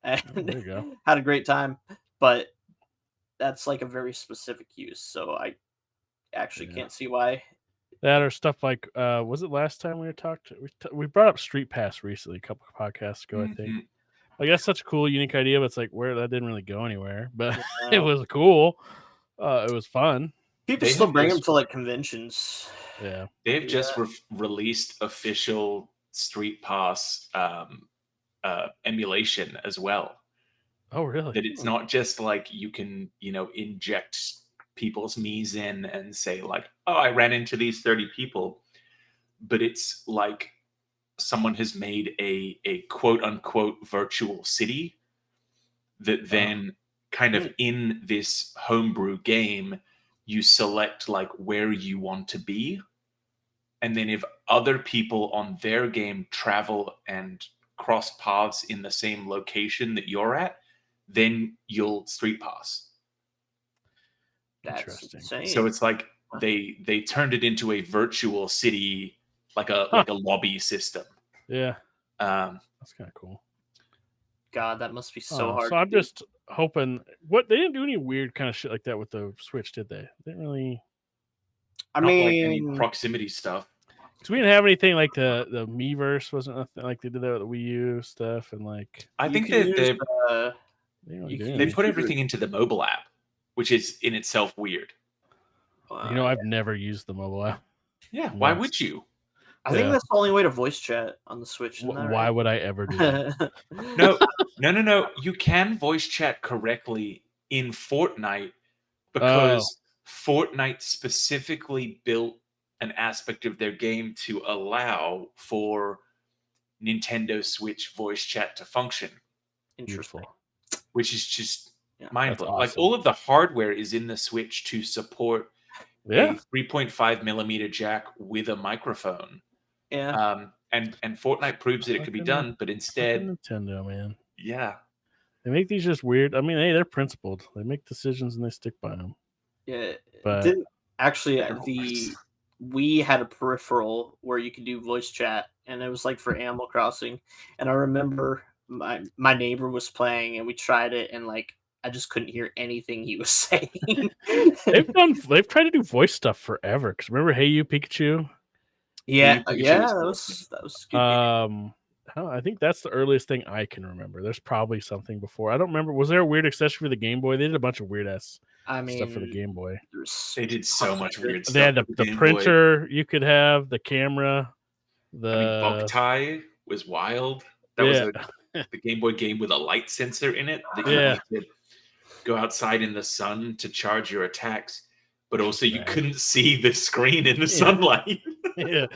S3: and
S2: There you go.
S3: had a great time. But that's like a very specific use, so I actually
S2: Yeah.
S3: can't see why.
S2: That or stuff like, was it last time we talked? We brought up Street Pass recently, a couple of podcasts ago, I think.
S1: Mhm.
S2: Like that's such a cool, unique idea, but it's like where that didn't really go anywhere. But it
S3: Yeah.
S2: was cool. It was fun.
S3: People
S1: They
S3: still
S1: have
S3: bring them
S1: just
S3: to like conventions.
S2: Yeah.
S1: they've
S3: Do
S1: just
S3: that.
S1: released official Street Pass emulation as well.
S2: Oh, really?
S1: That it's not just like you can, inject people's Mii's in and say like, oh, I ran into these 30 people, but it's like someone has made a quote unquote virtual city that then kind of
S3: Mm.
S1: in this homebrew game, you select like where you want to be. And then if other people on their game travel and cross paths in the same location that you're at, then you'll street pass.
S3: That's
S2: Interesting.
S1: So
S3: insane.
S1: it's like they turned it into a virtual city, like a lobby system.
S2: Yeah.
S1: Um,
S2: That's kind of cool.
S3: God, that must be so hard
S2: So
S3: to
S2: I'm
S3: do.
S2: just hoping they didn't do any weird kind of shit like that with the Switch, did they? They didn't really,
S3: I
S1: not like any
S3: mean,
S1: proximity stuff.
S2: because we didn't have anything like the Miiverse wasn't nothing like they did that with the Wii U stuff, and like
S1: I
S3: you
S1: think
S3: can
S1: that
S3: use
S1: they
S2: they didn't really
S3: you
S2: do
S3: can
S1: they
S3: use
S2: anything.
S1: put
S3: your
S1: everything into the mobile app, which is in itself weird.
S2: I've never used the mobile app.
S1: Yeah, why
S2: Once.
S1: would you?
S3: I think
S2: Yeah.
S3: that's the only way to voice chat on the Switch, isn't that
S2: Why
S3: right?
S2: would I ever do that?
S1: No. You can voice chat correctly in Fortnite
S2: Oh,
S1: because Fortnite specifically built an aspect of their game to allow for Nintendo Switch voice chat to function,
S3: Interesting.
S2: beautiful.
S1: which is just
S3: Yeah.
S1: mind
S2: That's
S1: blowing. Like
S2: awesome.
S1: all of the hardware is in the Switch to support
S2: Yeah.
S1: a 3.5 millimeter jack with a microphone.
S3: Yeah.
S1: And Fortnite proves that it could be
S2: Fucking
S1: done, but instead,
S2: Nintendo, man.
S1: yeah,
S2: They make these just weird. I mean, hey, they're principled. They make decisions and they stick by them.
S3: Yeah.
S2: But
S3: Didn't actually
S1: they're always-
S3: we had a peripheral where you could do voice chat, and it was like for Animal Crossing. And I remember my neighbor was playing, and we tried it, and like I just couldn't hear anything he was saying.
S2: they've tried to do voice stuff forever. Because remember, Hey You Pikachu?
S3: Yeah,
S1: Pikachu
S3: yeah,
S1: is
S3: that
S1: awesome.
S3: was a good game.
S2: I think that's the earliest thing I can remember. There's probably something before. I don't remember. Was there a weird accessory for the Game Boy? They did a bunch of weird ass
S3: I
S2: stuff for the
S3: mean,
S2: Game Boy.
S3: there's
S1: They did so much
S3: 100.
S1: weird
S2: They
S1: stuff
S2: had
S1: with
S2: the
S1: Game Boy.
S2: printer you could have, the camera,
S1: I mean,
S2: the
S1: Boktai was wild. That was
S2: yeah,
S1: the Game Boy game with a light sensor in it that
S2: Yeah.
S1: you could go outside in the sun to charge your attacks, but also you
S2: Bad.
S1: couldn't see the screen in the
S2: Yeah.
S1: sunlight.
S2: yeah.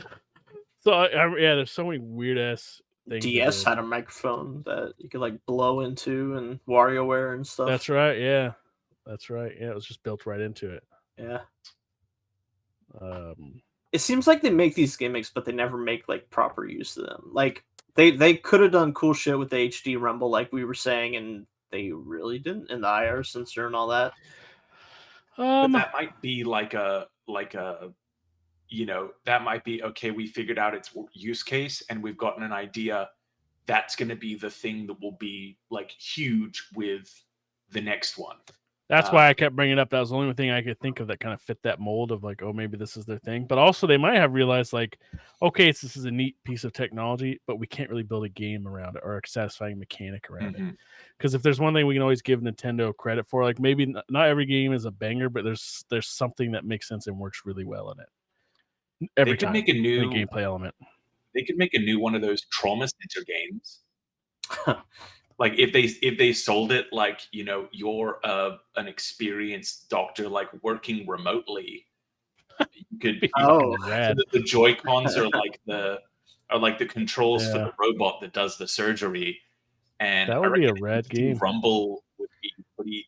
S2: So there's so many weird ass things. they
S3: DS
S2: did.
S3: had a microphone that you could like blow into and WarioWare and stuff.
S2: That's right. Yeah, that's right. Yeah, it was just built right into it.
S3: Yeah.
S2: Um,
S3: It seems like they make these gimmicks, but they never make like proper use of them. Like they could have done cool shit with the HD Rumble, like we were saying, and they really didn't. And the IR sensor and all that.
S1: But that might be like a that might be okay. We figured out its use case, and we've gotten an idea. That's going to be the thing that will be like huge with the next one.
S2: That's why I kept bringing it up. That was the only thing I could think of that kind of fit that mold of like, oh, maybe this is their thing. But also, they might have realized like, okay, this is a neat piece of technology, but we can't really build a game around it or a satisfying mechanic around it. Because if there's one thing we can always give Nintendo credit for, like maybe not every game is a banger, but there's something that makes sense and works really well in it. Every time,
S1: make a new
S2: gameplay element.
S1: They could make a new one of those trauma center games. Like if they sold it like you're an experienced doctor like working remotely, you could
S3: Oh,
S2: rad.
S1: so the Joy-Cons are like the controls for
S2: Yeah.
S1: the robot that does the surgery, and
S2: That
S1: I
S2: would be a
S1: reckon
S2: rad
S1: HD
S2: game.
S1: Rumble would be pretty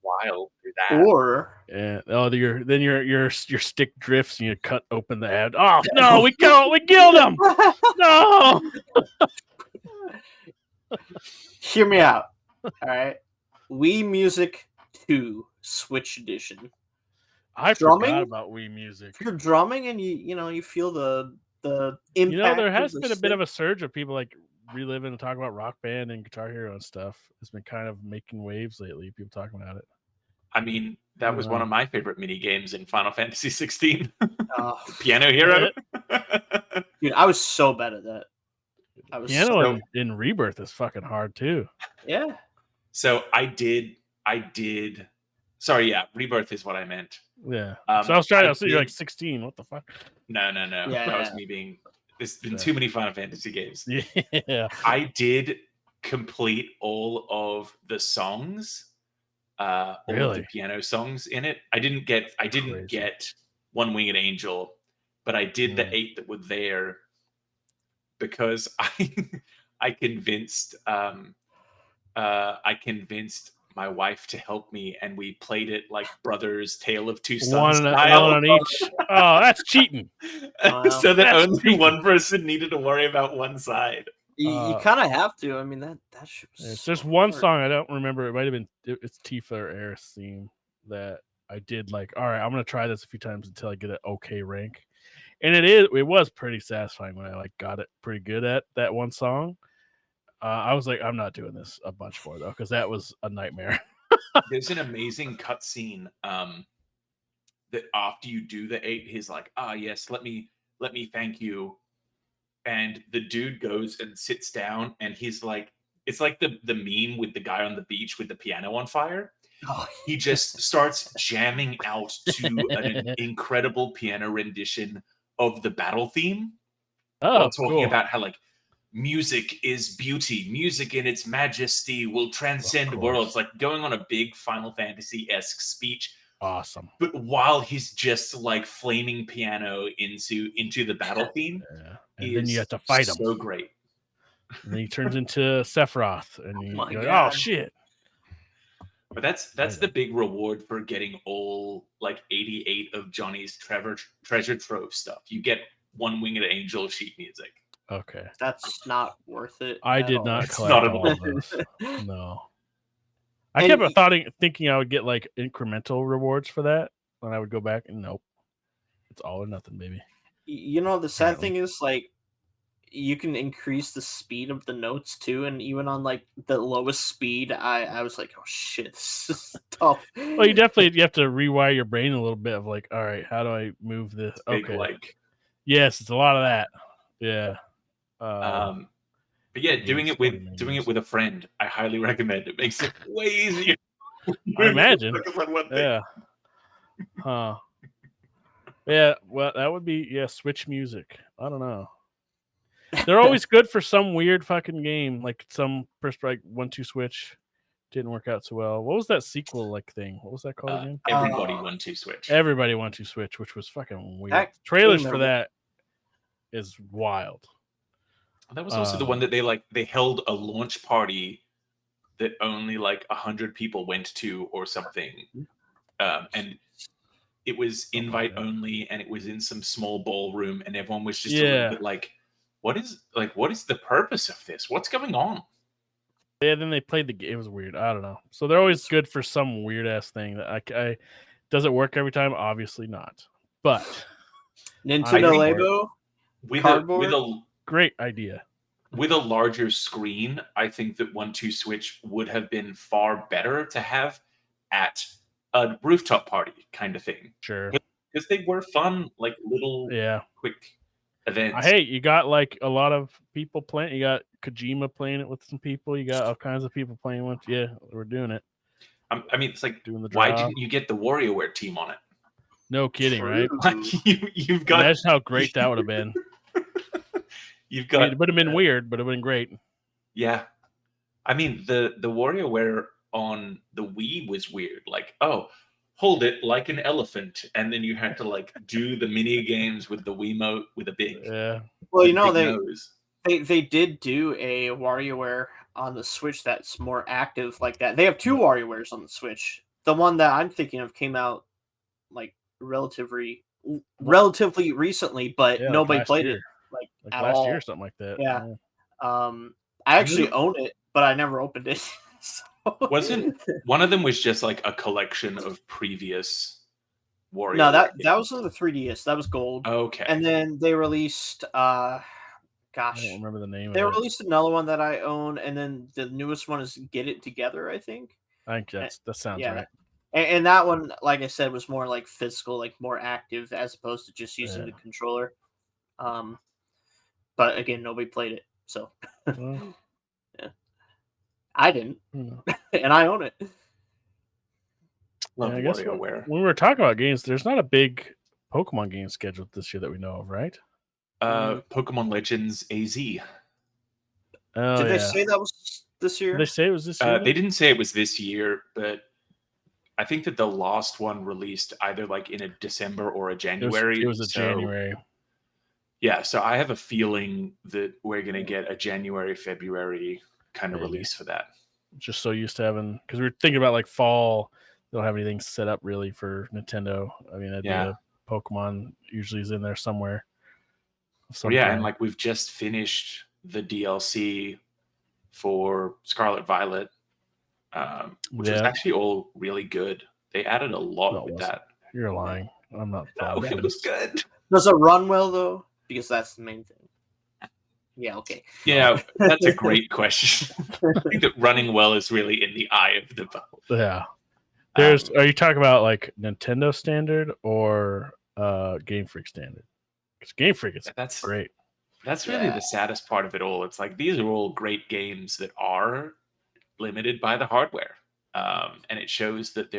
S1: wild through that.
S3: or
S2: Yeah. Oh, your stick drifts and you cut open the ad. Oh no, we killed him. No.
S3: hear me out. All right. Wii Music 2 Switch Edition.
S2: I forgot about Wii Music.
S3: If you're drumming and you feel the impact.
S2: There has
S3: of
S2: been
S3: the
S2: a bit of
S3: stick.
S2: a surge of people like reliving and talking about Rock Band and Guitar Hero and stuff. It's been kind of making waves lately. People talking about it.
S1: I mean, that was one of my favorite mini games in Final Fantasy 16. Piano Hero.
S3: Dude, I was so bad at that. I was
S2: Piano in Rebirth is fucking hard too.
S3: Yeah.
S1: So I did. Sorry, yeah, Rebirth is what I meant.
S2: Yeah. So I was trying to say you're like 16. What the fuck?
S1: No.
S3: Yeah,
S1: that was me being. There's been too many Final Fantasy games.
S2: Yeah.
S1: I did complete all of the songs, all of the piano songs in it. I didn't get One Winged Angel, but I did the 8 that were there because I convinced my wife to help me, and we played it like brothers, Tale of Two Sons style.
S2: One on each. Oh, that's cheating.
S1: So that only one person needed to worry about one side.
S3: You kind of have to. I mean, that shit was
S2: there's one song I don't remember. It might have been it's Tifa or Aerith's theme that I did like. All right, I'm gonna try this a few times until I get an okay rank, and it was pretty satisfying when I like got it pretty good at that one song. I was like, I'm not doing this a bunch more though, because that was a nightmare.
S1: There's an amazing cutscene that after you do the 8, he's like, yes, let me thank you. And the dude goes and sits down, and he's like, it's like the meme with the guy on the beach with the piano on fire. He just starts jamming out to an incredible piano rendition of the battle theme. While talking about how like music is beauty, music in its majesty will transcend worlds, like going on a big Final Fantasy-esque speech.
S2: Awesome.
S1: But while he's just like flaming piano into the battle theme,
S2: and then you have to fight him.
S1: So great.
S2: And then he turns into Sephiroth, and you're like, oh shit.
S1: But that's the big reward for getting all like 88 of Johnny's treasure trove stuff. You get One Winged Angel sheet music.
S2: Okay.
S3: That's not worth it.
S2: I did not collect all of those. No. I kept thinking I would get like incremental rewards for that, and I would go back and nope. It's all or nothing, baby.
S3: The sad thing is like you can increase the speed of the notes too, and even on like the lowest speed, I was like, oh shit, this is tough.
S2: Well, you have to rewire your brain a little bit of like, all right, how do I move this? Okay. Yes, it's a lot of that. Yeah.
S1: But yeah, doing it with a friend, I highly recommend. It makes it way easier.
S2: I imagine. Yeah. Huh. Yeah. Well, that would be Switch music. I don't know. They're always good for some weird fucking game, like some first like 1-2 Switch didn't work out so well. What was that sequel like thing? What was that called again?
S1: Everybody 1-2 Switch.
S2: Everybody 1-2 Switch, which was fucking weird. Trailers for that is wild.
S1: That was also the one that they held a launch party that only like 100 people went to or something, and it was invite only, and it was in some small ballroom, and everyone was just a little bit like, what is the purpose of this? What's going on?
S2: Yeah, then they played the game. It was weird. I don't know. So they're always good for some weird ass thing that I does it work every time? Obviously not. But
S3: Nintendo Lego
S1: with a
S2: great idea.
S1: With a larger screen, I think that 1-2 Switch would have been far better to have at a rooftop party kind of thing.
S2: Sure.
S1: Because they were fun, like little quick events.
S2: Hey, you got like a lot of people playing. You got Kojima playing it with some people. You got all kinds of people playing with. Yeah, we're doing it.
S1: I mean, it's like, why didn't you get the WarioWare team on it?
S2: No kidding, right?
S1: Like you've got.
S2: Imagine how great that would have been.
S1: You've got.
S2: It would have been weird, but it would have been great.
S1: Yeah, I mean the WarioWare on the Wii was weird. Like, oh, hold it like an elephant, and then you had to like do the mini games with the Wiimote with a big.
S2: Yeah.
S3: Well, they did do a WarioWare on the Switch that's more active like that. They have 2 WarioWares on the Switch. The one that I'm thinking of came out like relatively recently, but nobody played it like at
S2: last
S3: all.
S2: year or something like that.
S3: Yeah. I actually own it, but I never opened it. So.
S1: Wasn't one of them was just like a collection of previous
S3: No,
S1: WarioWare
S3: that
S1: games?
S3: was on the 3DS. That was gold.
S1: Okay.
S3: And then they released
S2: I don't
S3: gosh.
S2: remember the name
S3: They
S2: of it.
S3: released another one that I own, and then the newest one is Get It Together, I think.
S2: I think
S3: Eh,
S2: that sounds
S3: yeah.
S2: right.
S3: And that one, like I said, was more like physical, like more active as opposed to just using
S2: Yeah.
S3: the controller. Um, but again, nobody played it, so
S2: Well,
S3: yeah. I didn't,
S2: who knows?
S3: and I own it.
S2: Yeah,
S1: Love
S2: I guess
S1: WarioWare.
S2: when we were talking about games, there's not a big Pokemon game scheduled this year that we know of, right?
S3: Mm.
S1: Pokemon Legends AZ.
S2: Oh
S3: Did they
S2: yeah.
S3: say that was this
S2: Did they
S3: year?
S2: say it was this year?
S1: They didn't say it was this year, but I think that the last one released either like in a December or a
S2: It
S1: January.
S2: was a
S1: So
S2: January.
S1: yeah, so I have a feeling that we're gonna get a January, February kind of
S2: Maybe.
S1: release for that.
S2: Just so used to having because we were thinking about like fall. They don't have anything set up really for Nintendo. I mean, that'd be
S1: Yeah.
S2: a Pokemon usually is in there somewhere.
S1: Well, yeah, and
S2: Sometime.
S1: like we've just finished the DLC for Scarlet Violet, which was
S2: Yeah.
S1: actually all really good. They added a lot
S2: No, it
S1: with
S2: wasn't.
S1: that.
S2: You're lying. I'm not
S1: No,
S2: following
S1: it was
S2: this.
S1: good.
S3: Does it run well though? Because that's the main thing. Yeah. Okay.
S1: Yeah, that's a great question. I think that running well is really in the eye of the beholder.
S2: Yeah. There's.
S1: Um,
S2: Are you talking about like Nintendo standard or Game Freak standard? Because Game Freak is
S1: that's
S2: great.
S1: that's really
S3: Yeah.
S1: the saddest part of it all. It's like these are all great games that are limited by the hardware, and it shows that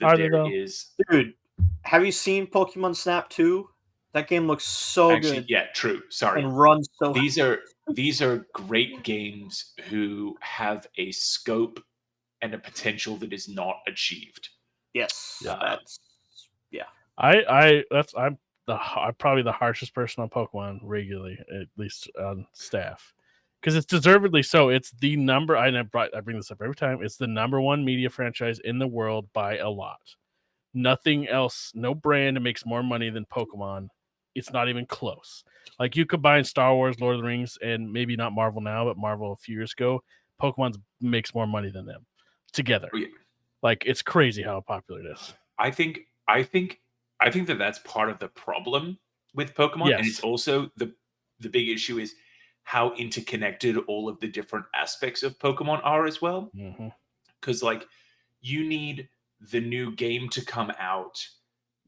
S2: Are they
S1: there
S2: though?
S1: is
S3: Dude, have you seen Pokemon Snap 2? That game looks so
S1: actually
S3: good
S1: yeah, true. Sorry,
S3: and runs so.
S1: these are great games who have a scope and a potential that is not achieved.
S3: Yes,
S2: Yeah.
S3: that's yeah.
S2: I'm probably the harshest person on Pokemon regularly, at least on staff, because it's deservedly so. It's the number. I bring this up every time. It's the number one media franchise in the world by a lot. Nothing else, no brand makes more money than Pokemon. It's not even close. Like you combine Star Wars, Lord of the Rings, and maybe not Marvel now, but Marvel a few years ago, Pokemon makes more money than them together.
S1: Oh, yeah.
S2: Like it's crazy how popular it is.
S1: I think that that's part of the problem with Pokemon, and it's
S2: Yes.
S1: also the big issue is how interconnected all of the different aspects of Pokemon are as well.
S2: Mm-hmm.
S1: Because like you need the new game to come out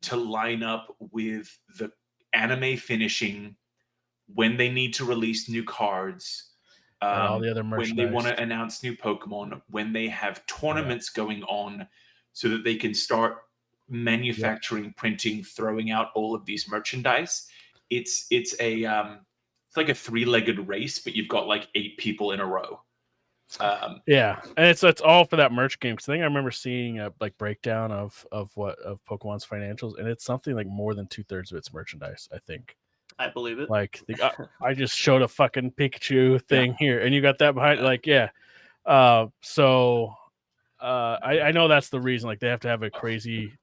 S1: to line up with the anime finishing, when they need to release new cards,
S2: And all the other
S1: when they want
S2: merchandise.
S1: to announce new Pokemon, when they have tournaments going on, so that they can start manufacturing, printing, throwing out all of these merchandise. It's like a three-legged race, but you've got like 8 people in a row.
S2: Yeah, and it's all for that merch game. Cause I think I remember seeing a like breakdown of Pokemon's financials, and it's something like more than 2/3 of its merchandise. I think.
S3: I believe it.
S2: Like I just showed a fucking Pikachu
S1: Yeah.
S2: thing here, and you got that behind.
S1: Yeah.
S2: Like yeah, I know that's the reason. Like they have to have a crazy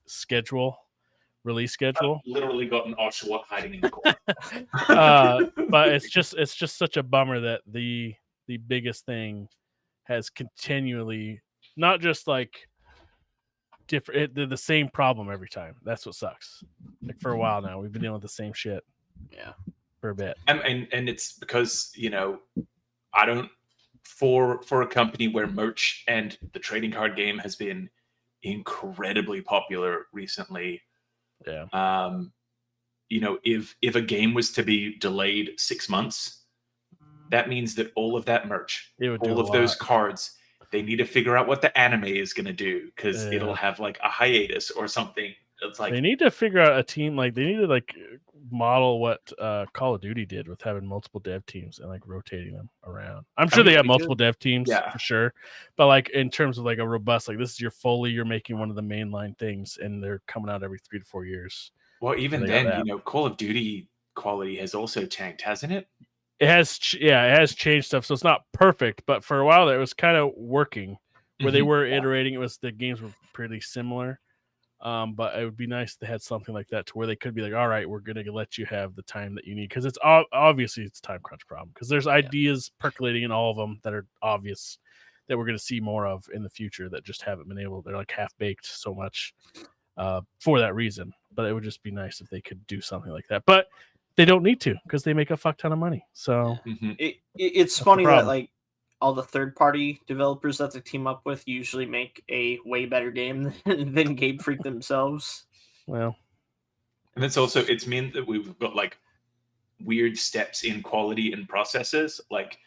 S2: release schedule.
S1: Literally got an Oshawott hiding in the corner.
S2: But it's just such a bummer that the biggest thing has continually not just like different the same problem every time. That's what sucks. Like for a while now, we've been dealing with the same shit
S3: Yeah.
S2: for a bit.
S1: And it's because I don't for a company where merch and the trading card game has been incredibly popular recently.
S2: Yeah.
S1: If a game was to be delayed 6 months, that means that all of that merch,
S2: It would do
S1: all
S2: a
S1: of those
S2: lot.
S1: cards, they need to figure out what the anime is going to do, because
S2: Yeah.
S1: it'll have like a hiatus or something. It's like
S2: They need to figure out a team like they need to like model what Call of Duty did with having multiple dev teams and like rotating them around. I'm sure they have multiple dev teams for sure, but like in terms of like a robust, like this is you're making one of the mainline things, and they're coming out every 3 to 4 years.
S1: Well, even
S2: They got
S1: then,
S2: that.
S1: Call of Duty quality has also tanked, hasn't it?
S2: It has changed stuff, so it's not perfect, but for a while there it was kind of working where they
S1: Mhm.
S2: were
S1: Yeah.
S2: iterating. It was the games were pretty similar. But it would be nice to have something like that to where they could be like, all right, we're going to let you have the time that you need. Cause it's obviously it's a time crunch problem. Cause there's ideas percolating in all of them that are obvious that we're going to see more of in the future that just haven't been able. They're like half baked so much for that reason. But it would just be nice if they could do something like that. But they don't need to because they make a fuck ton of money. So
S3: It's
S2: that's
S3: funny
S2: the
S3: that
S2: problem.
S3: like all the third-party developers that they team up with usually make a way better game than Game Freak themselves.
S2: Well,
S1: And it's meant that we've got like weird steps in quality and processes. Like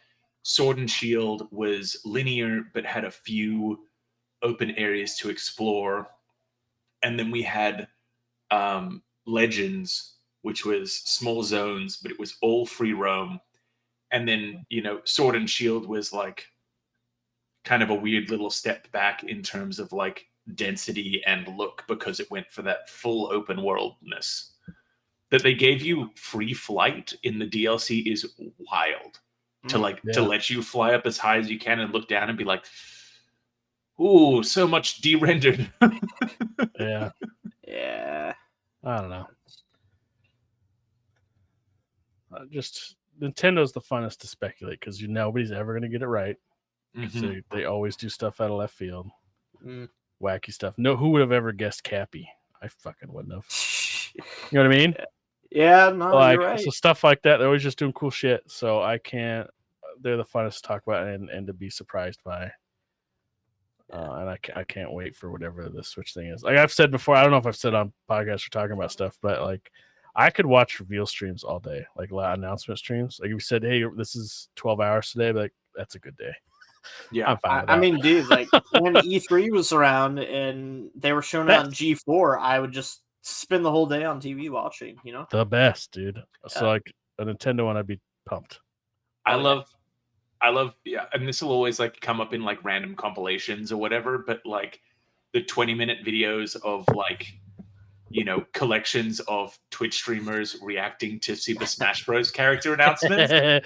S1: Sword and Shield was linear but had a few open areas to explore. And then we had Legends, which was small zones, but it was all free roam. And then, Sword and Shield was like kind of a weird little step back in terms of like density and look because it went for that full open worldness. That they gave you free flight in the DLC is wild. To let you fly up as high as you can and look down and be like, ooh, so much de-rendered.
S2: yeah.
S3: Yeah.
S2: I don't know. Just Nintendo's the funnest to speculate because nobody's ever going to get it right.
S1: Mhm.
S2: They always do stuff out of left field,
S3: Mm.
S2: wacky stuff. No, who would have ever guessed Cappy? I fucking wouldn't have. You know what I mean?
S3: Yeah, no,
S2: Like,
S3: you're right.
S2: so stuff like that. They're always just doing cool shit. So I can't. They're the funnest to talk about and to be surprised by. And I can't wait for whatever the Switch thing is. Like I've said before, I don't know if I've said on podcasts or talking about stuff, but like I could watch reveal streams all day, like announcement streams. Like if you said, "Hey, this is 12 hours today," like that's a good day.
S1: Yeah.
S2: I'm fine with
S3: I
S2: that.
S3: mean, dude, like when E3 was around and they were showing it on G4, I would just spend the whole day on TV watching.
S2: The best, dude. So like a Nintendo one, I'd be pumped.
S1: I love, yeah, and this will always like come up in like random compilations or whatever, but like the 20-minute videos of like, collections of Twitch streamers reacting to Super Smash Bros. Character announcements.
S2: Yeah.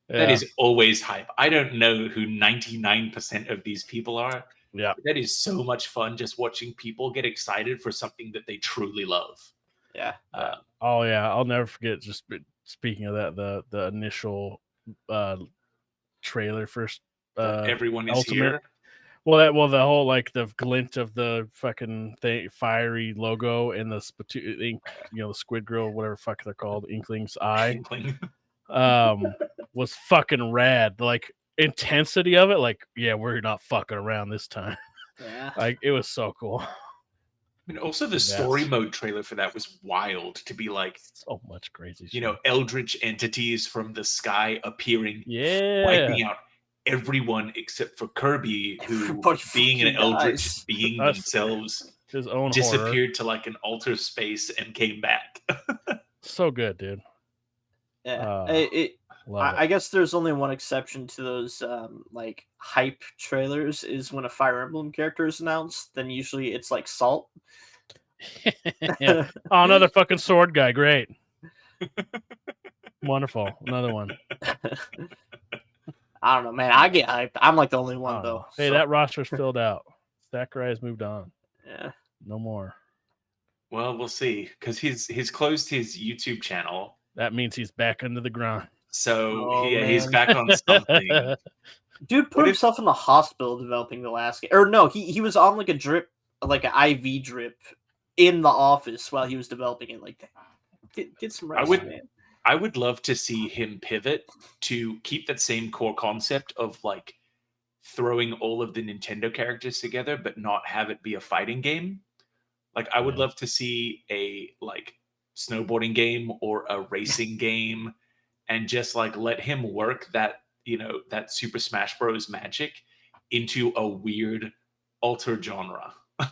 S1: That is always hype. I don't know who 99% of these people are.
S2: Yeah.
S1: That is so much fun just watching people get excited for something that they truly love.
S3: Yeah.
S2: Oh yeah, I'll never forget. Just speaking of that, the initial trailer first.
S1: Everyone is
S2: Ultimate.
S1: here.
S2: Well, the whole like the glint of the fucking fiery logo and the ink, the Squid Girl, whatever fuck they're called, Inkling's eye,
S1: Inkling.
S2: was fucking rad. The, like intensity of it, like we're not fucking around this time.
S3: Yeah.
S2: Like it was so cool.
S1: And also the story mode trailer for that was wild to be like
S2: so much crazy shit.
S1: Eldritch entities from the sky appearing,
S2: wiping
S1: out everyone except for Kirby, who
S3: Everybody
S1: being an eldritch
S3: dies.
S1: being themselves
S2: his own
S1: disappeared to like an altar space and came back.
S2: So good, dude.
S3: Yeah.
S2: I
S3: guess there's only one exception to those like hype trailers is when a Fire Emblem character is announced, then usually it's like Salt.
S2: Yeah. Oh, another fucking sword guy. Great. Wonderful. Another one.
S3: I don't know, man. I get hyped. I'm like the only one though.
S2: Hey, that roster's filled out. Sakurai's moved on.
S3: Yeah.
S2: No more.
S1: Well, we'll see, because he's closed his YouTube channel.
S2: That means he's back under the ground.
S1: So he's back on something.
S3: Dude put himself in the hospital developing the last game. Or no, he was on like a drip, like an IV drip in the office while he was developing it. Like, get some rest, man.
S1: I would love to see him pivot to keep that same core concept of like throwing all of the Nintendo characters together, but not have it be a fighting game. Like I would love to see a like snowboarding game or a racing game, and just like let him work that that Super Smash Bros. Magic into a weird alter genre.
S3: Well,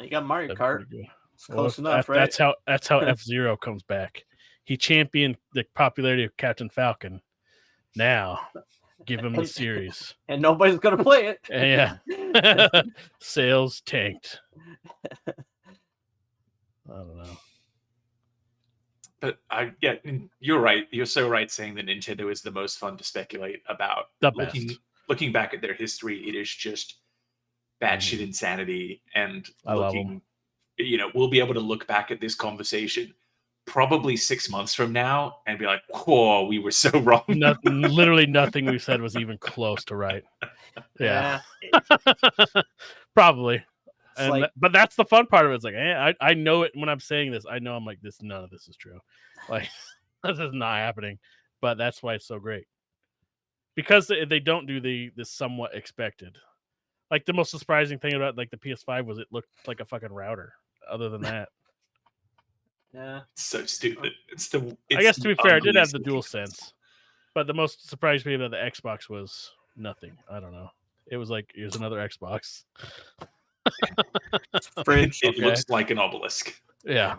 S3: you got Mario Kart. It's close
S2: enough,
S3: right?
S2: That's how F-Zero comes back. He championed the popularity of Captain Falcon. Now, give him the series,
S3: and nobody's gonna play it.
S2: Yeah, sales tanked. I don't know.
S1: But you're right. You're so right saying that Nintendo is the most fun to speculate about.
S2: The best.
S1: Looking back at their history, it is just batshit insanity. And
S2: I love them.
S1: We'll be able to look back at this conversation probably 6 months from now and be like, whoa, we were so wrong.
S2: Literally nothing we said was even close to right. Yeah. Probably. But that's the fun part of it. It's like, I know it when I'm saying this. I know I'm like, none of this is true. Like, this is not happening. But that's why it's so great. Because they don't do the somewhat expected. Like, the most surprising thing about like the PS5 was it looked like a fucking router. Other than that.
S3: Yeah.
S1: It's so stupid.
S2: I guess to be fair, I did have the DualSense. But the most surprised me about the Xbox was nothing. I don't know. It was like, here's another Xbox.
S1: It looks like an obelisk.
S2: Yeah.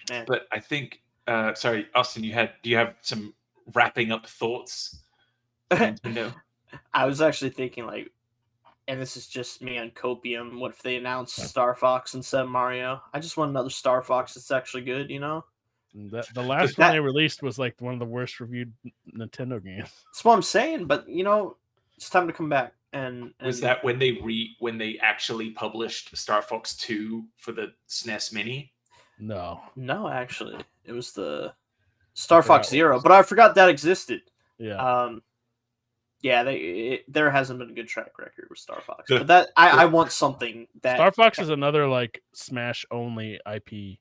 S3: Man.
S1: But I think, sorry, Austin, do you have some wrapping up thoughts for Nintendo?
S3: I was actually thinking, like, and this is just me on copium, what if they announced Star Fox instead of Mario? I just want another Star Fox that's actually good, you know?
S2: The last one they released was like one of the worst reviewed Nintendo games.
S3: That's what I'm saying, but you know, it's time to come back. And
S1: was that when they actually published Star Fox 2 for the SNES Mini?
S3: No, actually, it was the Star Fox Zero, but I forgot that existed.
S2: Yeah.
S3: There hasn't been a good track record with Star Fox, but that I want something that
S2: Star Fox is another like Smash only IP.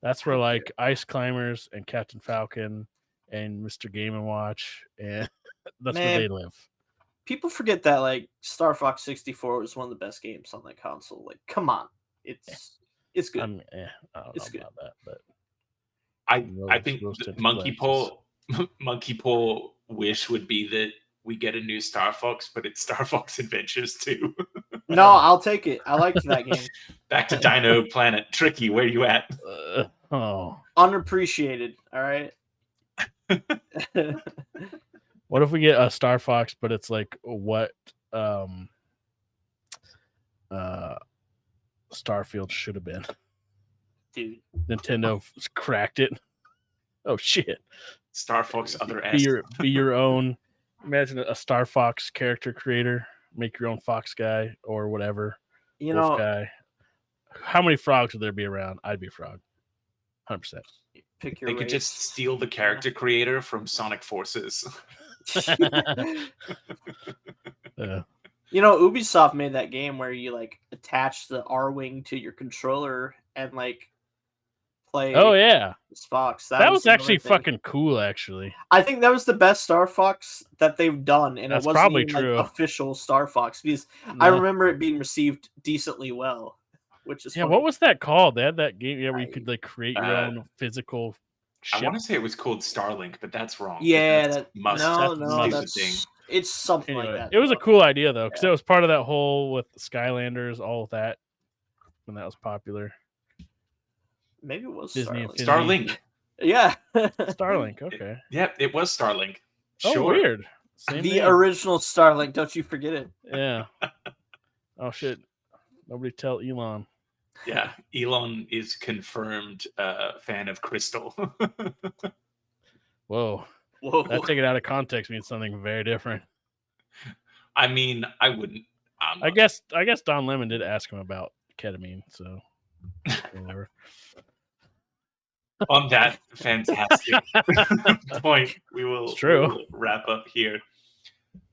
S2: That's where like Ice Climbers and Captain Falcon and Mr. Game & Watch and that's where they live.
S3: People forget that like Star Fox 64 was one of the best games on that console. Like, come on, it's good.
S2: I don't know
S3: good.
S2: about that, but
S1: I think Monkey Paw wish would be that we get a new Star Fox, but it's Star Fox Adventures 2.
S3: No, I'll take it. I liked that game.
S1: Back to Dino Planet. Tricky, where you at?
S3: Unappreciated. All right.
S2: What if we get a Star Fox, but it's like what Starfield should have been?
S3: Dude.
S2: Nintendo cracked it. Oh shit.
S1: Star Fox Other S.
S2: Be your own. Imagine a Star Fox character creator. Make your own Fox guy or whatever.
S3: You
S2: Wolf
S3: know,
S2: guy. How many frogs would there be around? I'd be a frog. 100%.
S3: Pick your
S1: They could just steal the character creator from Sonic Forces.
S2: Yeah.
S3: You know, Ubisoft made that game where you like attach the R-Wing to your controller and like play.
S2: Oh yeah,
S3: Fox.
S2: That was actually fucking cool. Actually,
S3: I think that was the best Star Fox that they've done, and
S2: that's
S3: it wasn't
S2: probably
S3: even,
S2: true.
S3: Like, official Star Fox because I remember it being received decently well, which is funny.
S2: What was that called? They had that game where you could like create your own physical ship.
S1: I want to say it was called Starlink, but that's wrong.
S3: Yeah,
S1: thing.
S3: It's something like that.
S2: It was a cool idea though, because it was part of that whole with Skylanders, all of that when that was popular.
S3: Maybe it was
S2: Disney
S1: Starlink.
S3: Yeah,
S2: Starlink. Okay.
S1: It was Starlink.
S2: Oh,
S1: sure.
S2: Weird.
S3: The original Starlink. Don't you forget it?
S2: Yeah. Oh shit! Nobody tell Elon.
S1: Yeah, Elon is confirmed fan of Crystal.
S2: Whoa. That taken out of context means something very different.
S1: I mean, I wouldn't.
S2: I guess Don Lemon did ask him about ketamine, so whatever.
S1: On that fantastic point, we will wrap up here.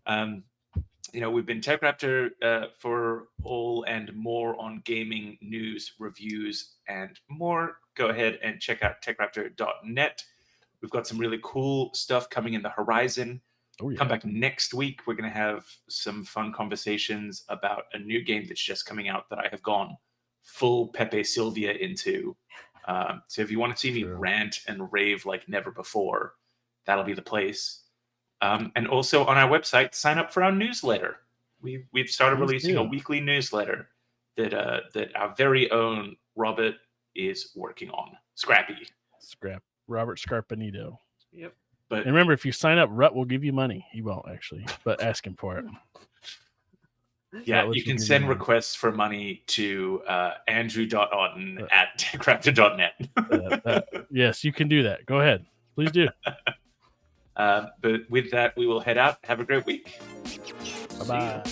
S1: We've been TechRaptor for all and more on gaming news, reviews, and more. Go ahead and check out TechRaptor.net. We've got some really cool stuff coming in the horizon.
S2: Oh, yeah.
S1: Come back next week. We're going to have some fun conversations about a new game that's just coming out that I have gone full Pepe Sylvia into. So if you want to see me rant and rave like never before, that'll be the place. And also on our website, sign up for our newsletter. We've started releasing a weekly newsletter that our very own Robert is working on.
S2: Robert Scarpanito.
S3: Yep.
S2: And remember, if you sign up, Rut will give you money. He won't actually, but ask him for it.
S1: Yeah, you can send requests for money to andrew.otton at techraptor.net.
S2: Yes, you can do that. Go ahead. Please do.
S1: But with that, we will head out. Have a great week.
S2: Bye-bye.